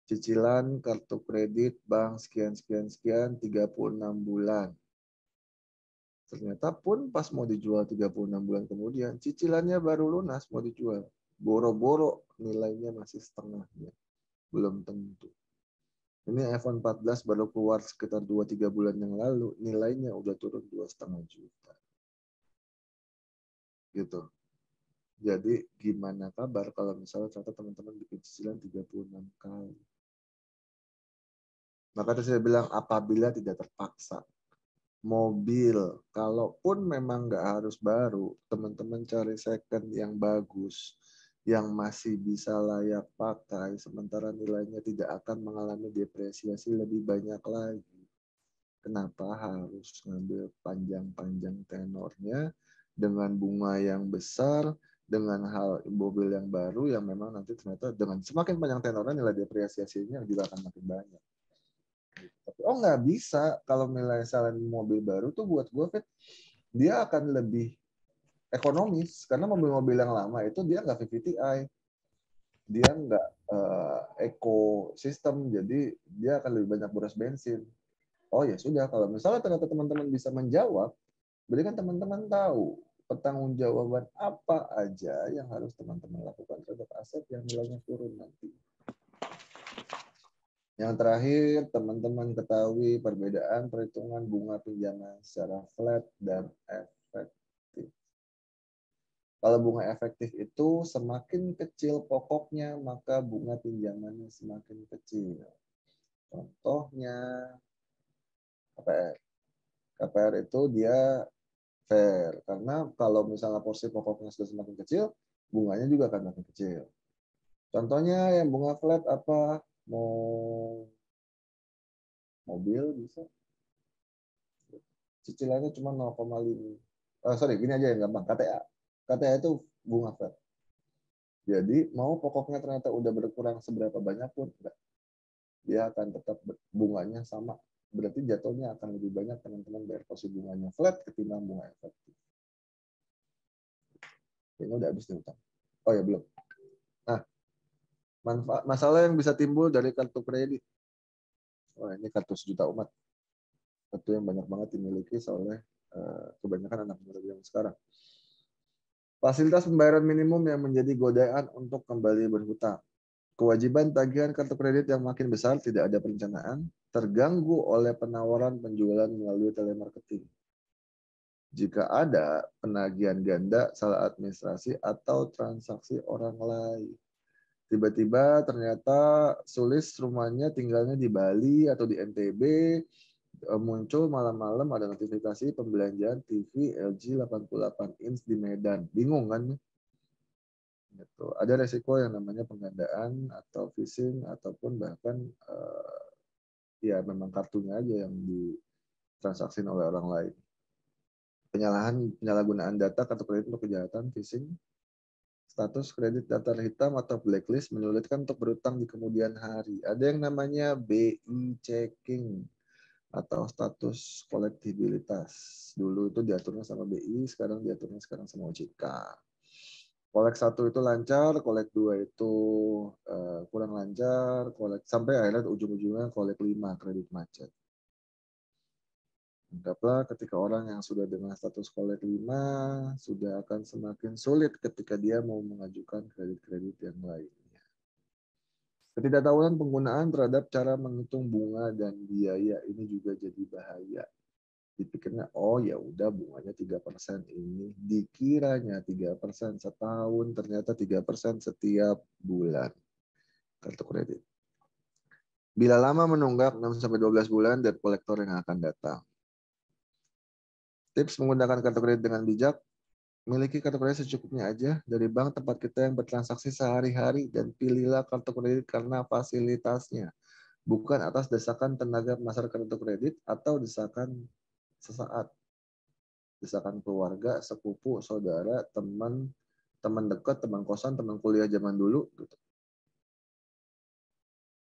cicilan kartu kredit bank sekian 36 bulan. Ternyata pun pas mau dijual 36 bulan kemudian, cicilannya baru lunas mau dijual. Boro-boro nilainya masih setengahnya. Belum tentu. Ini iPhone 14 baru keluar sekitar 2-3 bulan yang lalu, nilainya udah turun 2,5 juta. Gitu. Jadi gimana kabar kalau misalnya ternyata teman-teman bikin cicilan 36 kali. Maka tadi saya bilang apabila tidak terpaksa. Mobil, kalaupun memang nggak harus baru, teman-teman cari second yang bagus, yang masih bisa layak pakai, sementara nilainya tidak akan mengalami depresiasi lebih banyak lagi. Kenapa harus ngambil panjang-panjang tenornya dengan bunga yang besar, dengan hal mobil yang baru yang memang nanti ternyata dengan semakin panjang tenornya nilai depresiasinya juga akan makin banyak. Tapi nggak bisa kalau nilai selain mobil baru tuh buat gue Fit, dia akan lebih ekonomis karena mobil-mobil yang lama itu dia nggak VVTi, dia nggak eco system, jadi dia akan lebih banyak boros bensin. Oh ya sudah, kalau misalnya ternyata teman-teman bisa menjawab, berarti kan teman-teman tahu pertanggungjawaban apa aja yang harus teman-teman lakukan terhadap aset yang nilainya turun nanti. Yang terakhir, teman-teman ketahui perbedaan perhitungan bunga pinjaman secara flat dan efektif. Kalau bunga efektif itu semakin kecil pokoknya, maka bunga pinjamannya semakin kecil. Contohnya KPR. KPR itu dia fair. Karena kalau misalnya porsi pokoknya sudah semakin kecil, bunganya juga akan makin kecil. Contohnya yang bunga flat apa? Mau mobil bisa. Cicilannya cuma 0,5. Gini aja yang gampang. KTA. KTA itu bunga flat. Jadi mau pokoknya ternyata udah berkurang seberapa banyak pun enggak. Dia akan tetap bunganya sama. Berarti jatuhnya akan lebih banyak teman-teman bayar porsi bunganya flat ketimbang bunga efektif. Ini udah habis nih utang. Oh ya belum. Nah, masalah yang bisa timbul dari kartu kredit. Wah, ini kartu sejuta umat. Kartu yang banyak banget dimiliki oleh kebanyakan anak muda yang sekarang. Fasilitas pembayaran minimum yang menjadi godaan untuk kembali berhutang. Kewajiban tagihan kartu kredit yang makin besar tidak ada perencanaan, terganggu oleh penawaran penjualan melalui telemarketing. Jika ada penagihan ganda, salah administrasi, atau transaksi orang lain. Tiba-tiba ternyata Sulis rumahnya tinggalnya di Bali atau di NTB, muncul malam-malam ada notifikasi pembelanjaan TV LG 88 inch di Medan. Bingung kan? Gitu. Ada resiko yang namanya penggandaan atau phishing ataupun bahkan ya memang kartunya aja yang ditransaksi oleh orang lain. Penyalahgunaan data kartu kredit untuk kejahatan phishing. Status kredit daftar hitam atau blacklist menyulitkan untuk berutang di kemudian hari. Ada yang namanya BI checking atau status kolektibilitas. Dulu itu diaturnya sama BI, sekarang diaturnya sama OJK. Kolek 1 itu lancar, kolek 2 itu kurang lancar, kolek sampai akhirnya ujung-ujungnya kolek 5 kredit macet. Anggaplah ketika orang yang sudah dengan status kolek 5 sudah akan semakin sulit ketika dia mau mengajukan kredit-kredit yang lainnya. Ketidaktahuan penggunaan terhadap cara menghitung bunga dan biaya ini juga jadi bahaya. Dipikirnya, oh ya udah bunganya 3% ini. Dikiranya 3% setahun, ternyata 3% setiap bulan. Kartu kredit. Bila lama menunggak 6-12 bulan, debt collector yang akan datang. Tips menggunakan kartu kredit dengan bijak, miliki kartu kredit secukupnya aja dari bank tempat kita yang bertransaksi sehari-hari dan pilihlah kartu kredit karena fasilitasnya, bukan atas desakan tenaga pemasar kartu kredit atau desakan sesaat. Desakan keluarga, sepupu, saudara, teman dekat, teman kosan, teman kuliah zaman dulu gitu.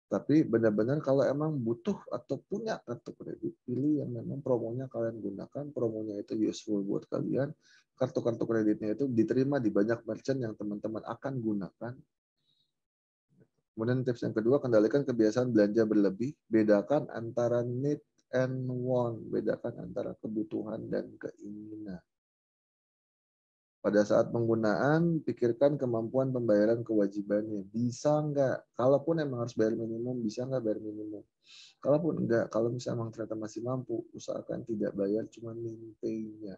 Tapi benar-benar kalau emang butuh atau punya kartu kredit, pilih yang memang promonya kalian gunakan, promonya itu useful buat kalian, kartu-kartu kreditnya itu diterima di banyak merchant yang teman-teman akan gunakan. Kemudian tips yang kedua, kendalikan kebiasaan belanja berlebih, bedakan antara need and want, bedakan antara kebutuhan dan keinginan. Pada saat penggunaan, pikirkan kemampuan pembayaran kewajibannya. Bisa nggak? Kalaupun emang harus bayar minimum, bisa nggak bayar minimum? Kalaupun enggak, kalau misalnya emang ternyata masih mampu, usahakan tidak bayar, cuma maintain-nya.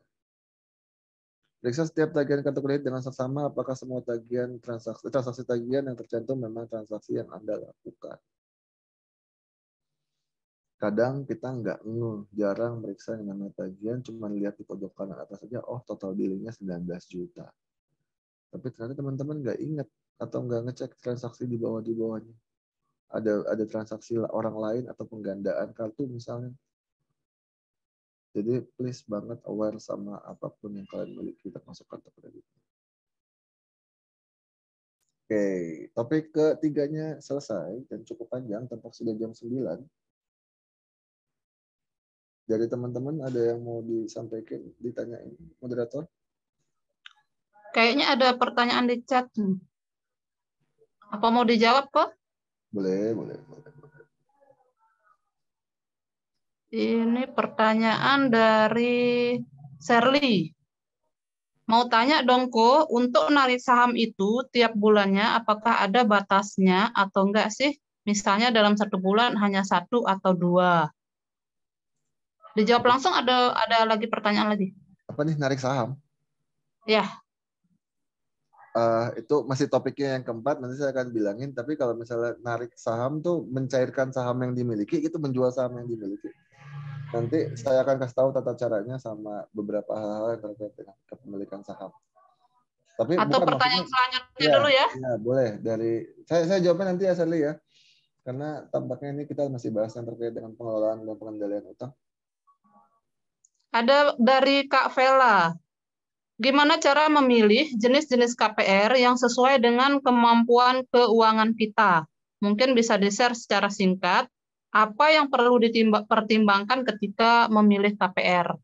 Periksa setiap tagihan kartu kredit dengan seksama apakah semua tagihan transaksi tagihan yang tercantum memang transaksi yang Anda lakukan. Kadang kita nggak jarang meriksa yang namanya tagihan, cuma lihat di pojok kanan atas saja, oh total billingnya 19 juta. Tapi ternyata teman-teman nggak ingat atau nggak ngecek transaksi di bawahnya. Ada transaksi orang lain atau penggandaan kartu misalnya. Jadi please banget aware sama apapun yang kalian miliki termasuk kartu kredit. Oke, topik ketiganya selesai dan cukup panjang, tempat sudah jam 9. Dari teman-teman ada yang mau disampaikan, ditanyain moderator? Kayaknya ada pertanyaan di chat. Apa mau dijawab kok? Boleh. Ini pertanyaan dari Shirley. Mau tanya dong kok, untuk narik saham itu tiap bulannya apakah ada batasnya atau enggak sih? Misalnya dalam 1 bulan hanya 1 atau 2. Dijawab langsung, ada lagi pertanyaan lagi. Apa nih narik saham? Ya. Itu masih topiknya yang keempat, nanti saya akan bilangin. Tapi kalau misalnya narik saham tuh mencairkan saham yang dimiliki, itu menjual saham yang dimiliki. Nanti saya akan kasih tahu tata caranya sama beberapa hal-hal yang terkait dengan kepemilikan saham. Tapi atau bukan pertanyaan selanjutnya ya, dulu ya. Ya, boleh. Saya jawabnya nanti ya, Shirley ya. Karena tampaknya ini kita masih bahas yang terkait dengan pengelolaan dan pengendalian utang. Ada dari Kak Vela. Gimana cara memilih jenis-jenis KPR yang sesuai dengan kemampuan keuangan kita? Mungkin bisa di-share secara singkat. Apa yang perlu dipertimbangkan ketika memilih KPR?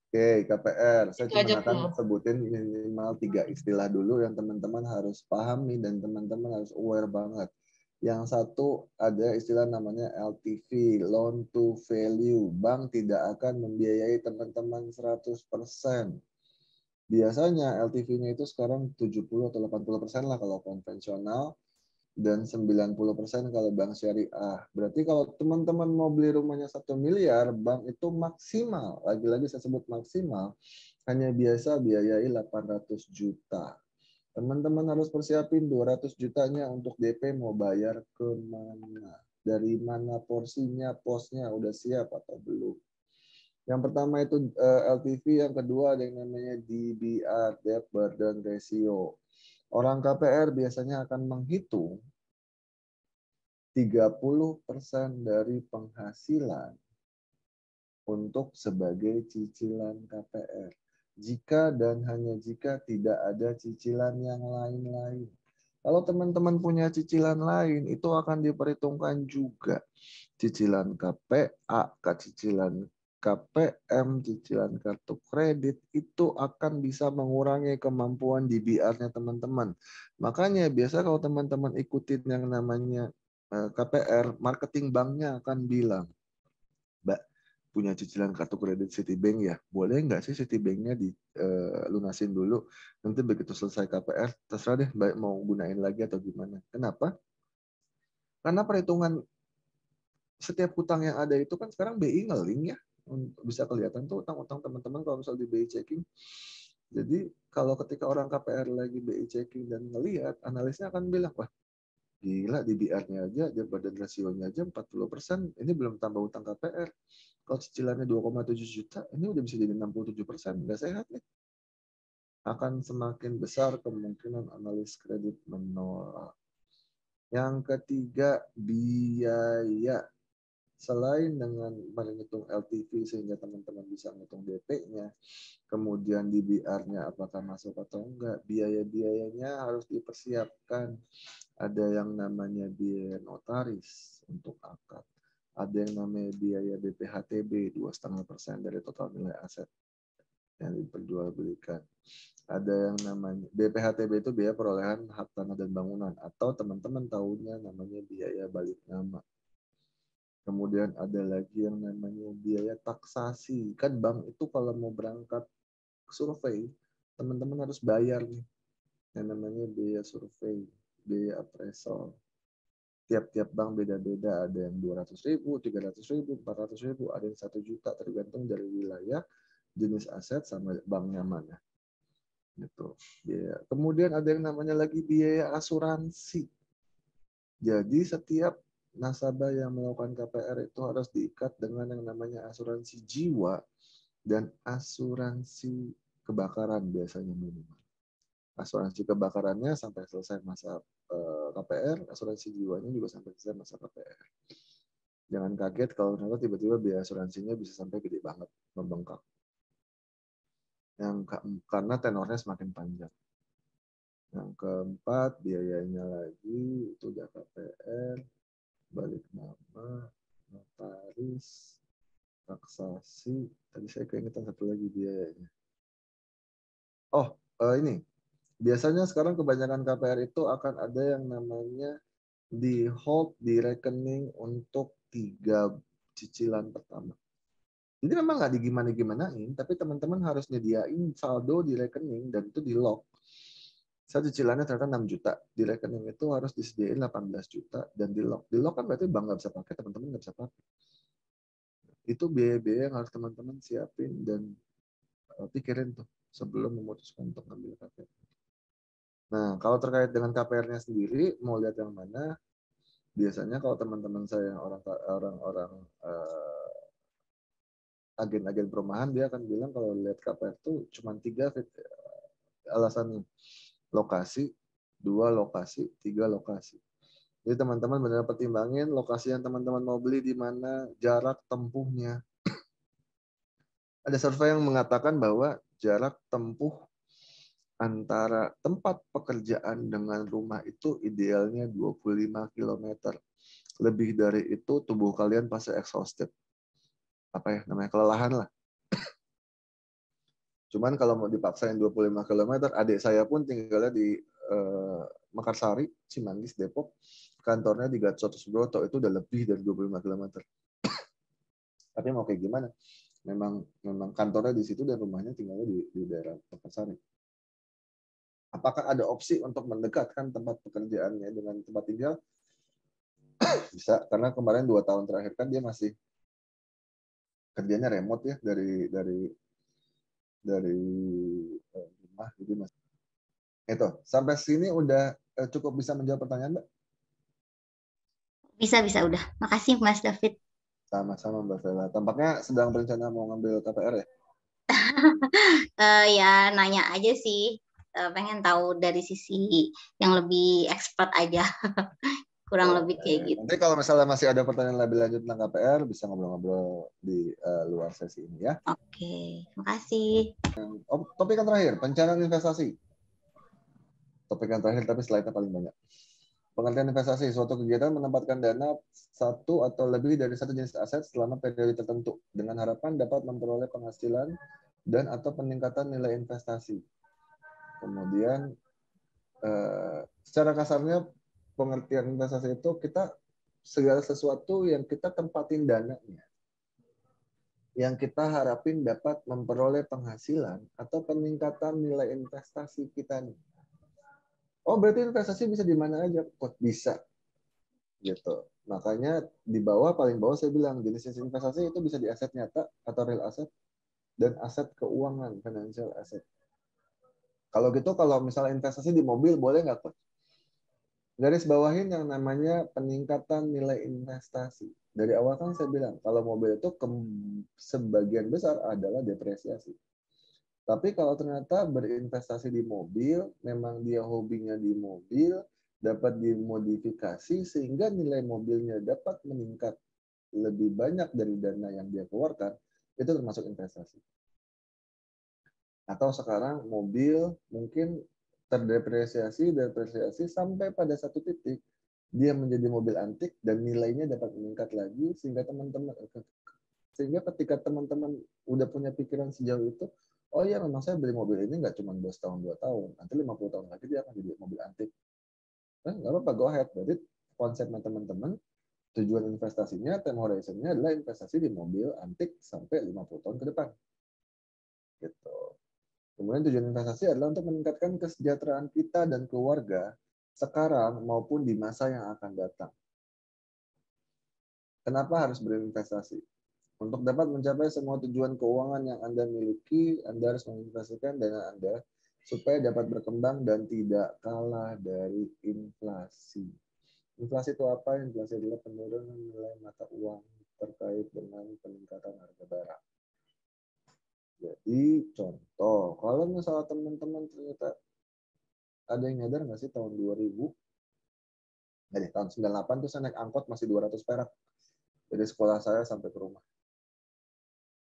Oke, KPR. Saya Itu cuma aja akan tuh. sebutin minimal 3 istilah dulu yang teman-teman harus pahami dan teman-teman harus aware banget. Yang satu ada istilah namanya LTV, loan to value. Bank tidak akan membiayai teman-teman 100%. Biasanya LTV-nya itu sekarang 70 atau 80% lah kalau konvensional. Dan 90% kalau bank syariah. Berarti kalau teman-teman mau beli rumahnya 1 miliar, bank itu maksimal, lagi-lagi saya sebut maksimal, hanya biasa biayai 800 juta. Teman-teman harus persiapin 200 jutanya untuk DP mau bayar ke mana. Dari mana porsinya, posnya, udah siap atau belum. Yang pertama itu LTV, yang kedua ada yang namanya DBR, Debt Burden Ratio. Orang KPR biasanya akan menghitung 30% dari penghasilan untuk sebagai cicilan KPR. Jika dan hanya jika tidak ada cicilan yang lain-lain. Kalau teman-teman punya cicilan lain, itu akan diperhitungkan juga. Cicilan KPA, cicilan KPM, cicilan kartu kredit, itu akan bisa mengurangi kemampuan DBR-nya teman-teman. Makanya biasa kalau teman-teman ikutin yang namanya KPR, marketing banknya akan bilang, Mbak, punya cicilan kartu kredit Citibank ya, boleh nggak sih Citibanknya dilunasin dulu, nanti begitu selesai KPR, terserah deh Mbak mau gunain lagi atau gimana. Kenapa? Karena perhitungan setiap hutang yang ada itu kan sekarang BI ngeling ya, bisa kelihatan tuh utang-utang teman-teman kalau misal di BI checking. Jadi kalau ketika orang KPR lagi BI checking dan ngelihat, analisnya akan bilang, wah gila DBR-nya aja, badan rasionya aja 40%, ini belum tambah utang KPR. Kalau cicilannya 2,7 juta, ini udah bisa jadi 67%, nggak sehat nih. Akan semakin besar kemungkinan analis kredit menolak. Yang ketiga, biaya. Selain dengan menghitung LTV sehingga teman-teman bisa menghitung DP-nya, kemudian DBR-nya apakah masuk atau enggak, biaya-biayanya harus dipersiapkan. Ada yang namanya biaya notaris untuk akad. Ada yang namanya biaya BPHTB 2,5% dari total nilai aset yang diperjualbelikan. Ada yang namanya BPHTB itu biaya perolehan hak tanah dan bangunan, atau teman-teman tahunya namanya biaya balik nama. Kemudian ada lagi yang namanya biaya taksasi. Kan bank itu kalau mau berangkat survei, teman-teman harus bayar nih. Yang namanya biaya survei, biaya appraisal. Tiap-tiap bank beda-beda, ada yang 200.000, 300.000, 400.000, ada yang 1 juta, tergantung dari wilayah, jenis aset, sama banknya mana. Gitu. Biaya. Kemudian ada yang namanya lagi biaya asuransi. Jadi setiap nasabah yang melakukan KPR itu harus diikat dengan yang namanya asuransi jiwa dan asuransi kebakaran biasanya minimal. Asuransi kebakarannya sampai selesai masa KPR, asuransi jiwanya juga sampai selesai masa KPR. Jangan kaget kalau ternyata tiba-tiba biaya asuransinya bisa sampai gede banget, membengkak. Karena tenornya semakin panjang. Yang keempat, biayanya lagi itu udah KPR, balik nama, notaris, taksasi. Tadi saya keingetan satu lagi biayanya. Oh, ini. Biasanya sekarang kebanyakan KPR itu akan ada yang namanya di hold di rekening untuk 3 cicilan pertama. Jadi memang nggak digimana-gimanain, tapi teman-teman harus nyediain saldo di rekening dan itu di lock. Saya cicilannya ternyata 6 juta. Di rekening itu harus disediain 18 juta dan di lock. Di lock kan berarti bank nggak bisa pakai, teman-teman nggak bisa pakai. Itu biaya-biaya yang harus teman-teman siapin dan pikirin tuh sebelum memutuskan untuk ngambil KPR. Nah, kalau terkait dengan KPR-nya sendiri, mau lihat yang mana? Biasanya kalau teman-teman saya yang orang-orang agen-agen perumahan, dia akan bilang kalau lihat KPR itu cuma 3 alasannya. Lokasi, 2 lokasi, 3 lokasi. Jadi teman-teman benar pertimbangin lokasi yang teman-teman mau beli di mana, jarak tempuhnya. Ada survei yang mengatakan bahwa jarak tempuh antara tempat pekerjaan dengan rumah itu idealnya 25 km. Lebih dari itu tubuh kalian pasti exhausted. Apa ya namanya, kelelahan lah. Cuman kalau mau dipaksain 25 km, adik saya pun tinggalnya di Mekarsari, Cimanggis, Depok. Kantornya di Gatot Subroto, itu udah lebih dari 25 km. Tapi mau kayak gimana? Memang kantornya di situ dan rumahnya tinggalnya di daerah Mekarsari. Apakah ada opsi untuk mendekatkan tempat pekerjaannya dengan tempat tinggal? Bisa, karena kemarin 2 tahun terakhir kan dia masih kerjanya remote ya dari rumah. Jadi masih. Itu, sampai sini udah cukup bisa menjawab pertanyaan, Mbak? Bisa udah. Makasih Mas David. Sama-sama Mbak Vela. Tampaknya sedang berencana mau ngambil KPR ya? Ya nanya aja sih. pengen tahu dari sisi yang lebih expert aja. Kurang lebih kayak gitu. Nanti kalau misalnya masih ada pertanyaan lebih lanjut tentang KPR, bisa ngobrol-ngobrol di luar sesi ini ya. Oke, makasih. Topik yang terakhir, perencanaan investasi. Topik yang terakhir tapi slide-nya paling banyak. Pengertian investasi, suatu kegiatan menempatkan dana satu atau lebih dari satu jenis aset selama periode tertentu dengan harapan dapat memperoleh penghasilan dan atau peningkatan nilai investasi. Kemudian secara kasarnya pengertian investasi itu kita segala sesuatu yang kita tempatin dananya, yang kita harapin dapat memperoleh penghasilan atau peningkatan nilai investasi kita nih. Oh, berarti investasi bisa di mana aja? Kok bisa? Gitu. Makanya di bawah, paling bawah saya bilang, jenis investasi itu bisa di aset nyata atau real asset dan aset keuangan, financial asset. Kalau gitu, kalau misalnya investasi di mobil, boleh nggak, Coach? Garis bawahin yang namanya peningkatan nilai investasi. Dari awal kan saya bilang, kalau mobil itu sebagian besar adalah depresiasi. Tapi kalau ternyata berinvestasi di mobil, memang dia hobinya di mobil, dapat dimodifikasi sehingga nilai mobilnya dapat meningkat lebih banyak dari dana yang dia keluarkan, itu termasuk investasi. Atau sekarang mobil mungkin terdepresiasi sampai pada satu titik dia menjadi mobil antik dan nilainya dapat meningkat lagi sehingga ketika teman-teman udah punya pikiran sejauh itu, oh iya memang saya beli mobil ini nggak cuma 2 tahun 2 tahun, nanti 50 tahun lagi dia akan jadi mobil antik. Nggak apa-apa, go ahead. Berarti konsepnya teman-teman, tujuan investasinya, time horizon-nya adalah investasi di mobil antik sampai 50 tahun ke depan. Gitu. Kemudian tujuan investasi adalah untuk meningkatkan kesejahteraan kita dan keluarga sekarang maupun di masa yang akan datang. Kenapa harus berinvestasi? Untuk dapat mencapai semua tujuan keuangan yang Anda miliki, Anda harus menginvestasikan dana Anda supaya dapat berkembang dan tidak kalah dari inflasi. Inflasi itu apa? Inflasi adalah penurunan nilai mata uang terkait dengan peningkatan harga barang. Jadi contoh, kalau misalnya teman-teman ternyata ada yang nyadar nggak sih tahun 2000, tahun 98 tuh saya naik angkot masih 200 perak dari sekolah saya sampai ke rumah.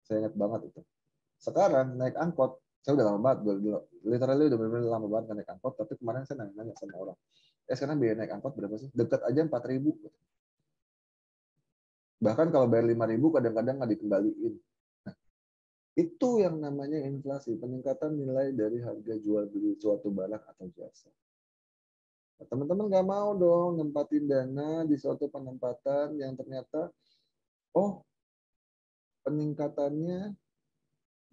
Saya ingat banget itu. Sekarang naik angkot, saya udah lama banget, literally udah benar-benar lama banget naik angkot, tapi kemarin saya nanya sama orang, sekarang biaya naik angkot berapa sih? Dekat aja 4.000. Bahkan kalau bayar 5.000 kadang-kadang nggak dikembaliin. Nah, itu yang namanya inflasi, peningkatan nilai dari harga jual beli suatu barang atau jasa. Nah, teman-teman nggak mau dong nempatin dana di suatu penempatan yang ternyata, peningkatannya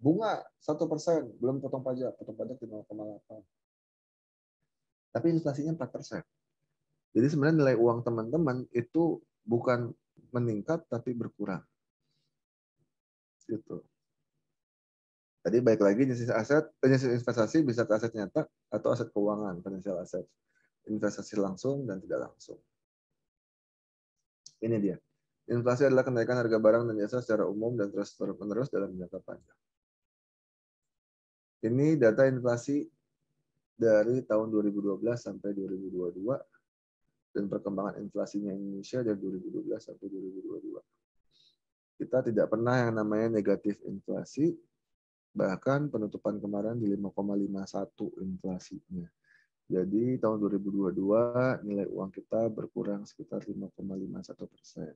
bunga 1%, belum potong pajak 0,8. Tapi inflasinya 4%. Jadi sebenarnya nilai uang teman-teman itu bukan meningkat tapi berkurang. Gitu. Tadi baik lagi jenis investasi bisa ke aset nyata atau aset keuangan, financial asset. Investasi langsung dan tidak langsung. Ini dia. Inflasi adalah kenaikan harga barang dan jasa secara umum dan terus-menerus dalam jangka panjang. Ini data inflasi dari tahun 2012 sampai 2022 dan perkembangan inflasinya Indonesia dari 2012 sampai 2022. Kita tidak pernah yang namanya negatif inflasi, bahkan penutupan kemarin di 5,51 inflasinya. Jadi tahun 2022 nilai uang kita berkurang sekitar 5,51%.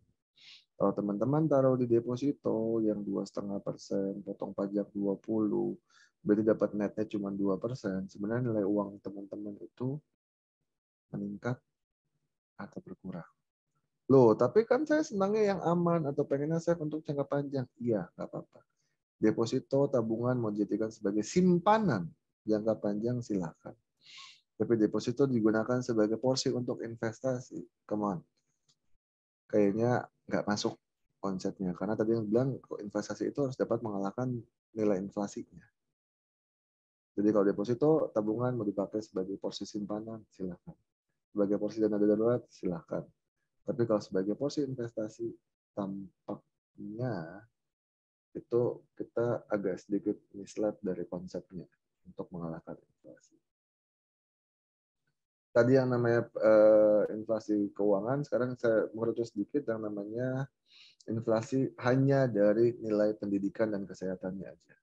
Kalau teman-teman taruh di deposito yang 2,5%, potong pajak 20%, berarti dapat netnya cuma 2%. Sebenarnya nilai uang teman-teman itu meningkat atau berkurang. Loh, tapi kan saya senangnya yang aman atau pengennya saya untuk jangka panjang. Iya, nggak apa-apa. Deposito tabungan mau dijadikan sebagai simpanan jangka panjang silakan. Tapi deposito digunakan sebagai porsi untuk investasi. Come on. Kayaknya nggak masuk konsepnya. Karena tadi yang bilang investasi itu harus dapat mengalahkan nilai inflasinya. Jadi kalau deposito tabungan mau dipakai sebagai porsi simpanan, silakan. Sebagai porsi dana darurat, silakan. Tapi kalau sebagai porsi investasi, tampaknya itu kita agak sedikit misled dari konsepnya untuk mengalahkan inflasi. tadi yang namanya inflasi keuangan, sekarang saya merujuk sedikit yang namanya inflasi hanya dari nilai pendidikan dan kesehatannya aja.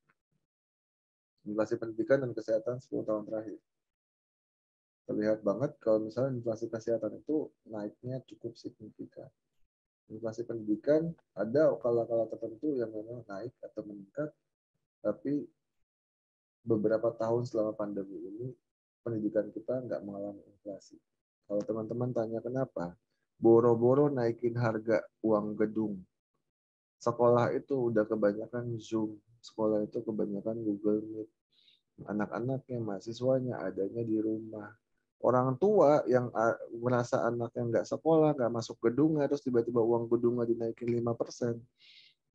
Inflasi pendidikan dan kesehatan 10 tahun terakhir. Terlihat banget kalau misalnya inflasi kesehatan itu naiknya cukup signifikan. Inflasi pendidikan ada kala-kala tertentu yang memang naik atau meningkat, tapi beberapa tahun selama pandemi ini pendidikan kita nggak mengalami inflasi. Kalau teman-teman tanya kenapa, boro-boro naikin harga uang gedung. Sekolah itu udah kebanyakan Zoom, sekolah itu kebanyakan Google Meet. Anak-anaknya, mahasiswanya adanya di rumah. Orang tua yang merasa anaknya nggak sekolah, nggak masuk gedungnya, terus tiba-tiba uang gedungnya dinaikin 5%,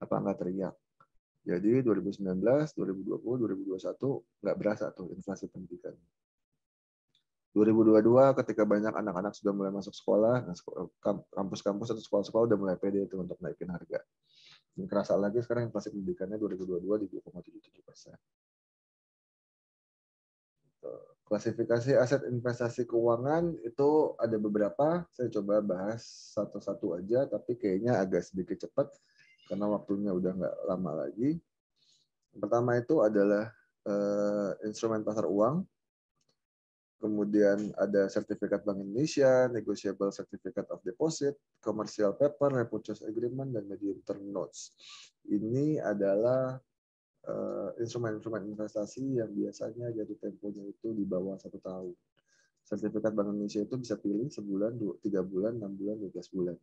apa nggak teriak? Jadi 2019, 2020, 2021 nggak berasa tuh inflasi pendidikan. 2022 ketika banyak anak-anak sudah mulai masuk sekolah, kampus-kampus atau sekolah-sekolah udah mulai pede itu untuk naikin harga. Dan kerasa lagi sekarang inflasi pendidikannya 2022 di 2,77%. Klasifikasi aset investasi keuangan itu ada beberapa, saya coba bahas satu-satu aja, tapi kayaknya agak sedikit cepat karena waktunya udah nggak lama lagi. Yang pertama itu adalah instrumen pasar uang, kemudian ada sertifikat Bank Indonesia, negotiable certificate of deposit, commercial paper, repurchase agreement, dan medium term notes. Ini adalah instrumen-instrumen investasi yang biasanya jatuh temponya itu di bawah 1 tahun. Sertifikat Bank Indonesia itu bisa pilih sebulan, 3 bulan, 6 bulan, 12 bulan.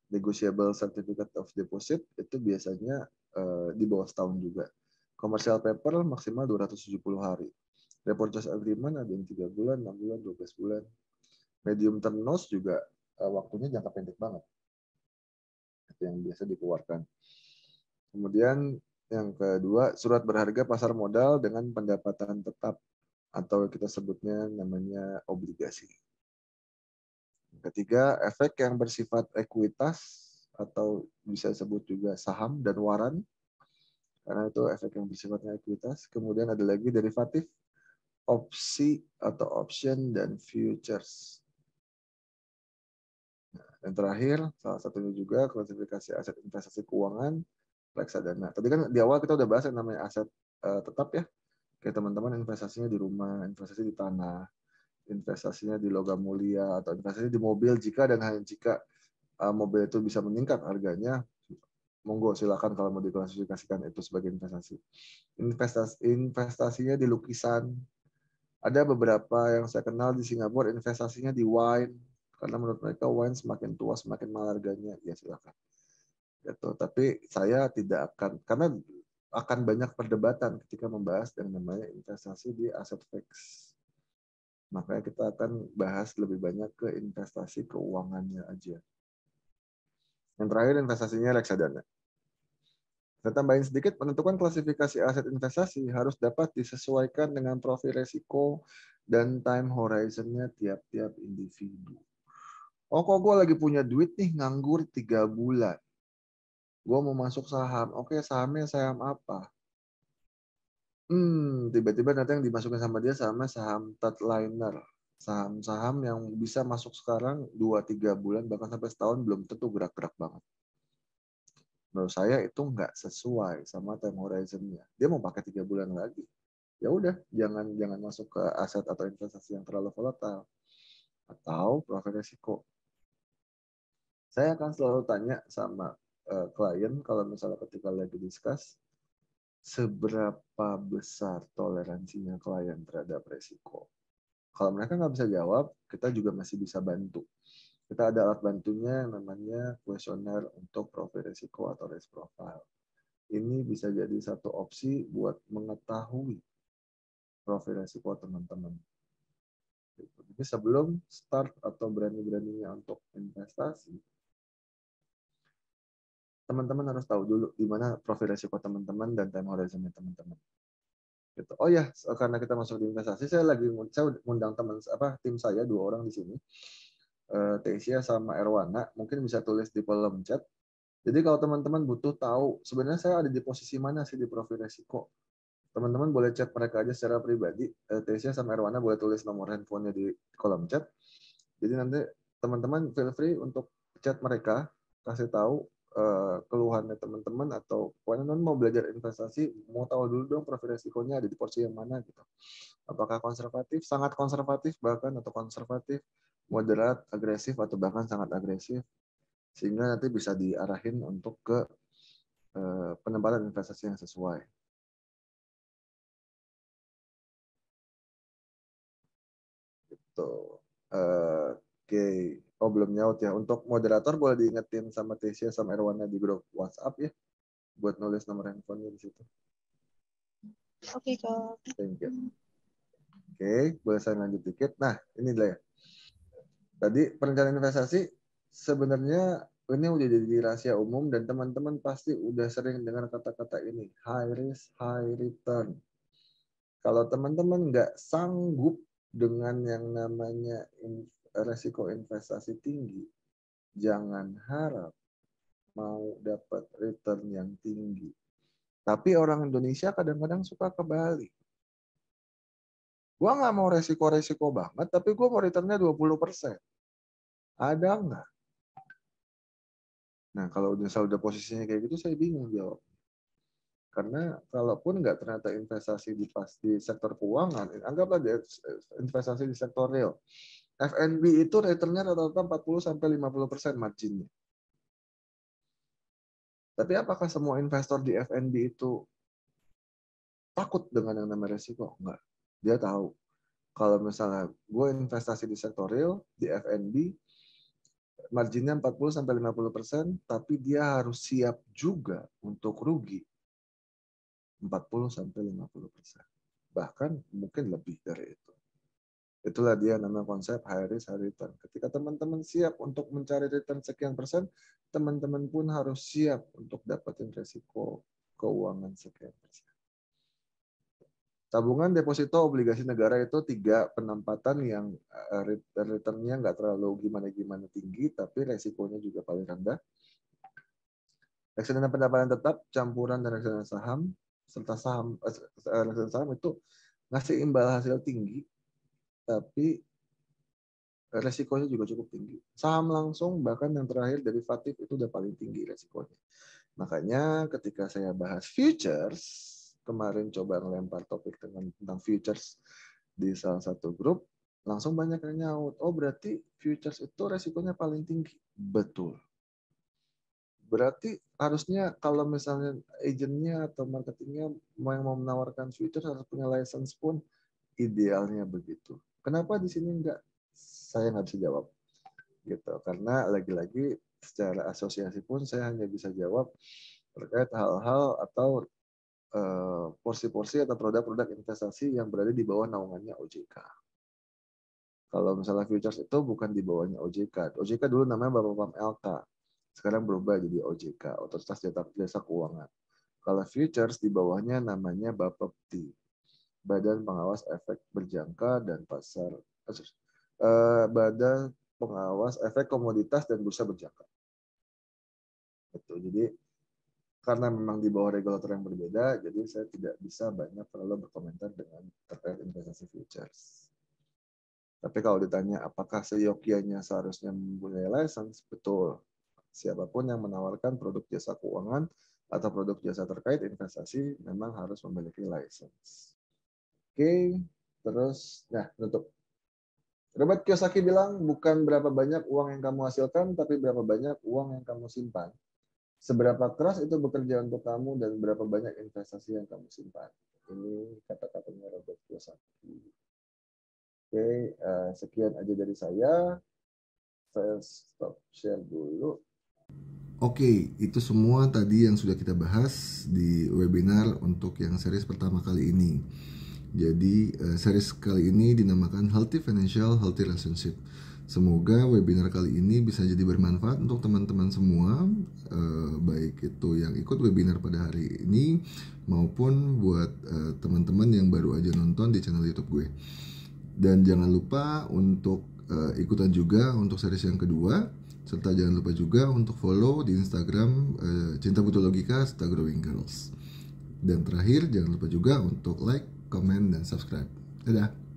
Negotiable certificate of deposit itu biasanya di bawah setahun juga. Commercial paper maksimal 270 hari. Repurchase agreement ada yang 3 bulan, 6 bulan, 12 bulan. Medium term notes juga waktunya jangka pendek banget. Itu yang biasa dikeluarkan. Kemudian yang kedua, surat berharga pasar modal dengan pendapatan tetap atau kita sebutnya namanya obligasi. Yang ketiga, efek yang bersifat ekuitas atau bisa disebut juga saham dan waran, karena itu efek yang bersifatnya ekuitas. Kemudian ada lagi derivatif, opsi atau option, dan futures. Dan terakhir, salah satunya juga klasifikasi aset investasi keuangan, reksadana. Tadi kan di awal kita udah bahas yang namanya aset tetap ya. Kayak teman-teman investasinya di rumah, investasi di tanah, investasinya di logam mulia, atau investasi di mobil jika dan hanya jika mobil itu bisa meningkat harganya, monggo silakan kalau mau diklasifikasikan itu sebagai investasi. Investasinya di lukisan. Ada beberapa yang saya kenal di Singapura investasinya di wine, karena menurut mereka wine semakin tua semakin mahal harganya. Ya silakan. Gitu. Tapi saya tidak akan, karena akan banyak perdebatan ketika membahas yang namanya investasi di aset fix. Makanya kita akan bahas lebih banyak ke investasi keuangannya aja. Yang terakhir investasinya reksadana. Saya tambahin sedikit, penentuan klasifikasi aset investasi harus dapat disesuaikan dengan profil resiko dan time horizon-nya tiap-tiap individu. Oh, kok gue lagi punya duit nih, nganggur 3 bulan. Gue mau masuk saham. Oke, sahamnya saham apa? Tiba-tiba nanti yang dimasukin sama dia saham third liner. Saham-saham yang bisa masuk sekarang 2-3 bulan, bahkan sampai setahun belum tentu gerak-gerak banget. Menurut saya itu nggak sesuai sama time horizon-nya. Dia mau pakai 3 bulan lagi. Ya udah, jangan masuk ke aset atau investasi yang terlalu volatile atau profil risiko. Saya akan selalu tanya sama klien kalau misalnya ketika lagi discuss, seberapa besar toleransinya klien terhadap risiko. Kalau mereka nggak bisa jawab, kita juga masih bisa bantu. Kita ada alat bantunya yang namanya kuesioner untuk profil risiko atau risk profile. Ini bisa jadi satu opsi buat mengetahui profil risiko teman-teman. Jadi sebelum start atau berani-beraninya untuk investasi, teman-teman harus tahu dulu di mana profil risiko teman-teman dan time horizon-nya teman-teman. Gitu. Oh ya, karena kita masuk di investasi, saya undang tim saya 2 orang di sini. Tesia sama Erwana, mungkin bisa tulis di kolom chat. Jadi kalau teman-teman butuh tahu, sebenarnya saya ada di posisi mana sih di profil resiko? teman-teman boleh chat mereka aja secara pribadi. Tesya sama Erwana boleh tulis nomor handphonenya di kolom chat. Jadi nanti teman-teman feel free untuk chat mereka, kasih tahu keluhannya teman-teman, atau pokoknya mau belajar investasi, mau tahu dulu dong profil resikonya ada di porsi yang mana gitu. Apakah konservatif, sangat konservatif bahkan, atau konservatif, moderat, agresif, atau bahkan sangat agresif, sehingga nanti bisa diarahin untuk ke penempatan investasi yang sesuai. Gitu. Oke. Oh, belum nyaut ya. Untuk moderator boleh diingetin sama Tesya sama Erwana di grup WhatsApp ya, buat nulis nomor handphonenya di situ. Oke, Kak. Thank you. Oke, boleh saya lanjut dikit. Nah, ini lah ya. Tadi perencanaan investasi sebenarnya ini udah jadi rahasia umum dan teman-teman pasti udah sering dengar kata-kata ini, high risk, high return. Kalau teman-teman nggak sanggup dengan yang namanya resiko investasi tinggi, jangan harap mau dapat return yang tinggi. Tapi orang Indonesia kadang-kadang suka kebalik. Gua nggak mau resiko-resiko banget, tapi gua mau returnnya 20%. Ada nggak? Nah, kalau udah posisinya kayak gitu, saya bingung jawab. Karena kalaupun nggak ternyata investasi di sektor keuangan, anggaplah investasi di sektor real. F&B itu returnnya rata-rata 40-50% marginnya. Tapi apakah semua investor di F&B itu takut dengan yang namanya resiko? Enggak. Dia tahu. Kalau misalnya gue investasi di sektor real, di F&B, marginnya 40-50%, tapi dia harus siap juga untuk rugi 40-50%. Bahkan mungkin lebih dari itu. Itulah dia namanya konsep high risk, high return. Ketika teman-teman siap untuk mencari return sekian persen, teman-teman pun harus siap untuk dapetin resiko keuangan sekian persen. Tabungan, deposito, obligasi negara itu 3 penempatan yang return-nya nggak terlalu gimana-gimana tinggi, tapi resikonya juga paling rendah. Reksadana pendapatan tetap, campuran dan reksadana saham, serta reksadana saham itu ngasih imbal hasil tinggi, tapi resikonya juga cukup tinggi. Saham langsung, bahkan yang terakhir derivatif itu udah paling tinggi resikonya. Makanya ketika saya bahas futures, kemarin coba ngelempar topik tentang futures di salah satu grup, langsung banyak yang nyaut. Oh, berarti futures itu resikonya paling tinggi. Betul. Berarti harusnya kalau misalnya agentnya atau marketingnya yang mau menawarkan futures harus punya license pun idealnya begitu. Kenapa di sini enggak? Saya nggak bisa jawab. Gitu. Karena lagi-lagi secara asosiasi pun saya hanya bisa jawab terkait hal-hal atau porsi-porsi atau produk-produk investasi yang berada di bawah naungannya OJK. Kalau misalnya futures itu bukan di bawahnya OJK. OJK dulu namanya Bapepam LK. Sekarang berubah jadi OJK, Otoritas Jasa Keuangan. Kalau futures di bawahnya namanya Bapepti, Badan Pengawas Efek Berjangka dan Pasar, Badan Pengawas Efek Komoditas dan Bursa Berjangka. Itu. Jadi karena memang di bawah regulator yang berbeda, jadi saya tidak bisa banyak terlalu berkomentar dengan terkait investasi futures. Tapi kalau ditanya apakah seyogyanya seharusnya mempunyai license, betul. Siapapun yang menawarkan produk jasa keuangan atau produk jasa terkait investasi memang harus memiliki license. Oke, terus, nah tutup. Robert Kiyosaki bilang, bukan berapa banyak uang yang kamu hasilkan, tapi berapa banyak uang yang kamu simpan. Seberapa keras itu bekerja untuk kamu dan berapa banyak investasi yang kamu simpan. Ini kata-katanya Robert Kiyosaki. Oke, sekian aja dari saya. Saya stop share dulu. Oke, itu semua tadi yang sudah kita bahas di webinar untuk yang series pertama kali ini. Jadi, series kali ini dinamakan Healthy Financial, Healthy Relationship. Semoga webinar kali ini bisa jadi bermanfaat untuk teman-teman semua, baik itu yang ikut webinar pada hari ini maupun buat teman-teman yang baru aja nonton di channel YouTube gue. Dan jangan lupa untuk ikutan juga untuk series yang kedua, serta jangan lupa juga untuk follow di Instagram Cinta Butuh Logika serta Growing Girls. Dan terakhir, jangan lupa juga untuk like, comment, dan subscribe. Dadah!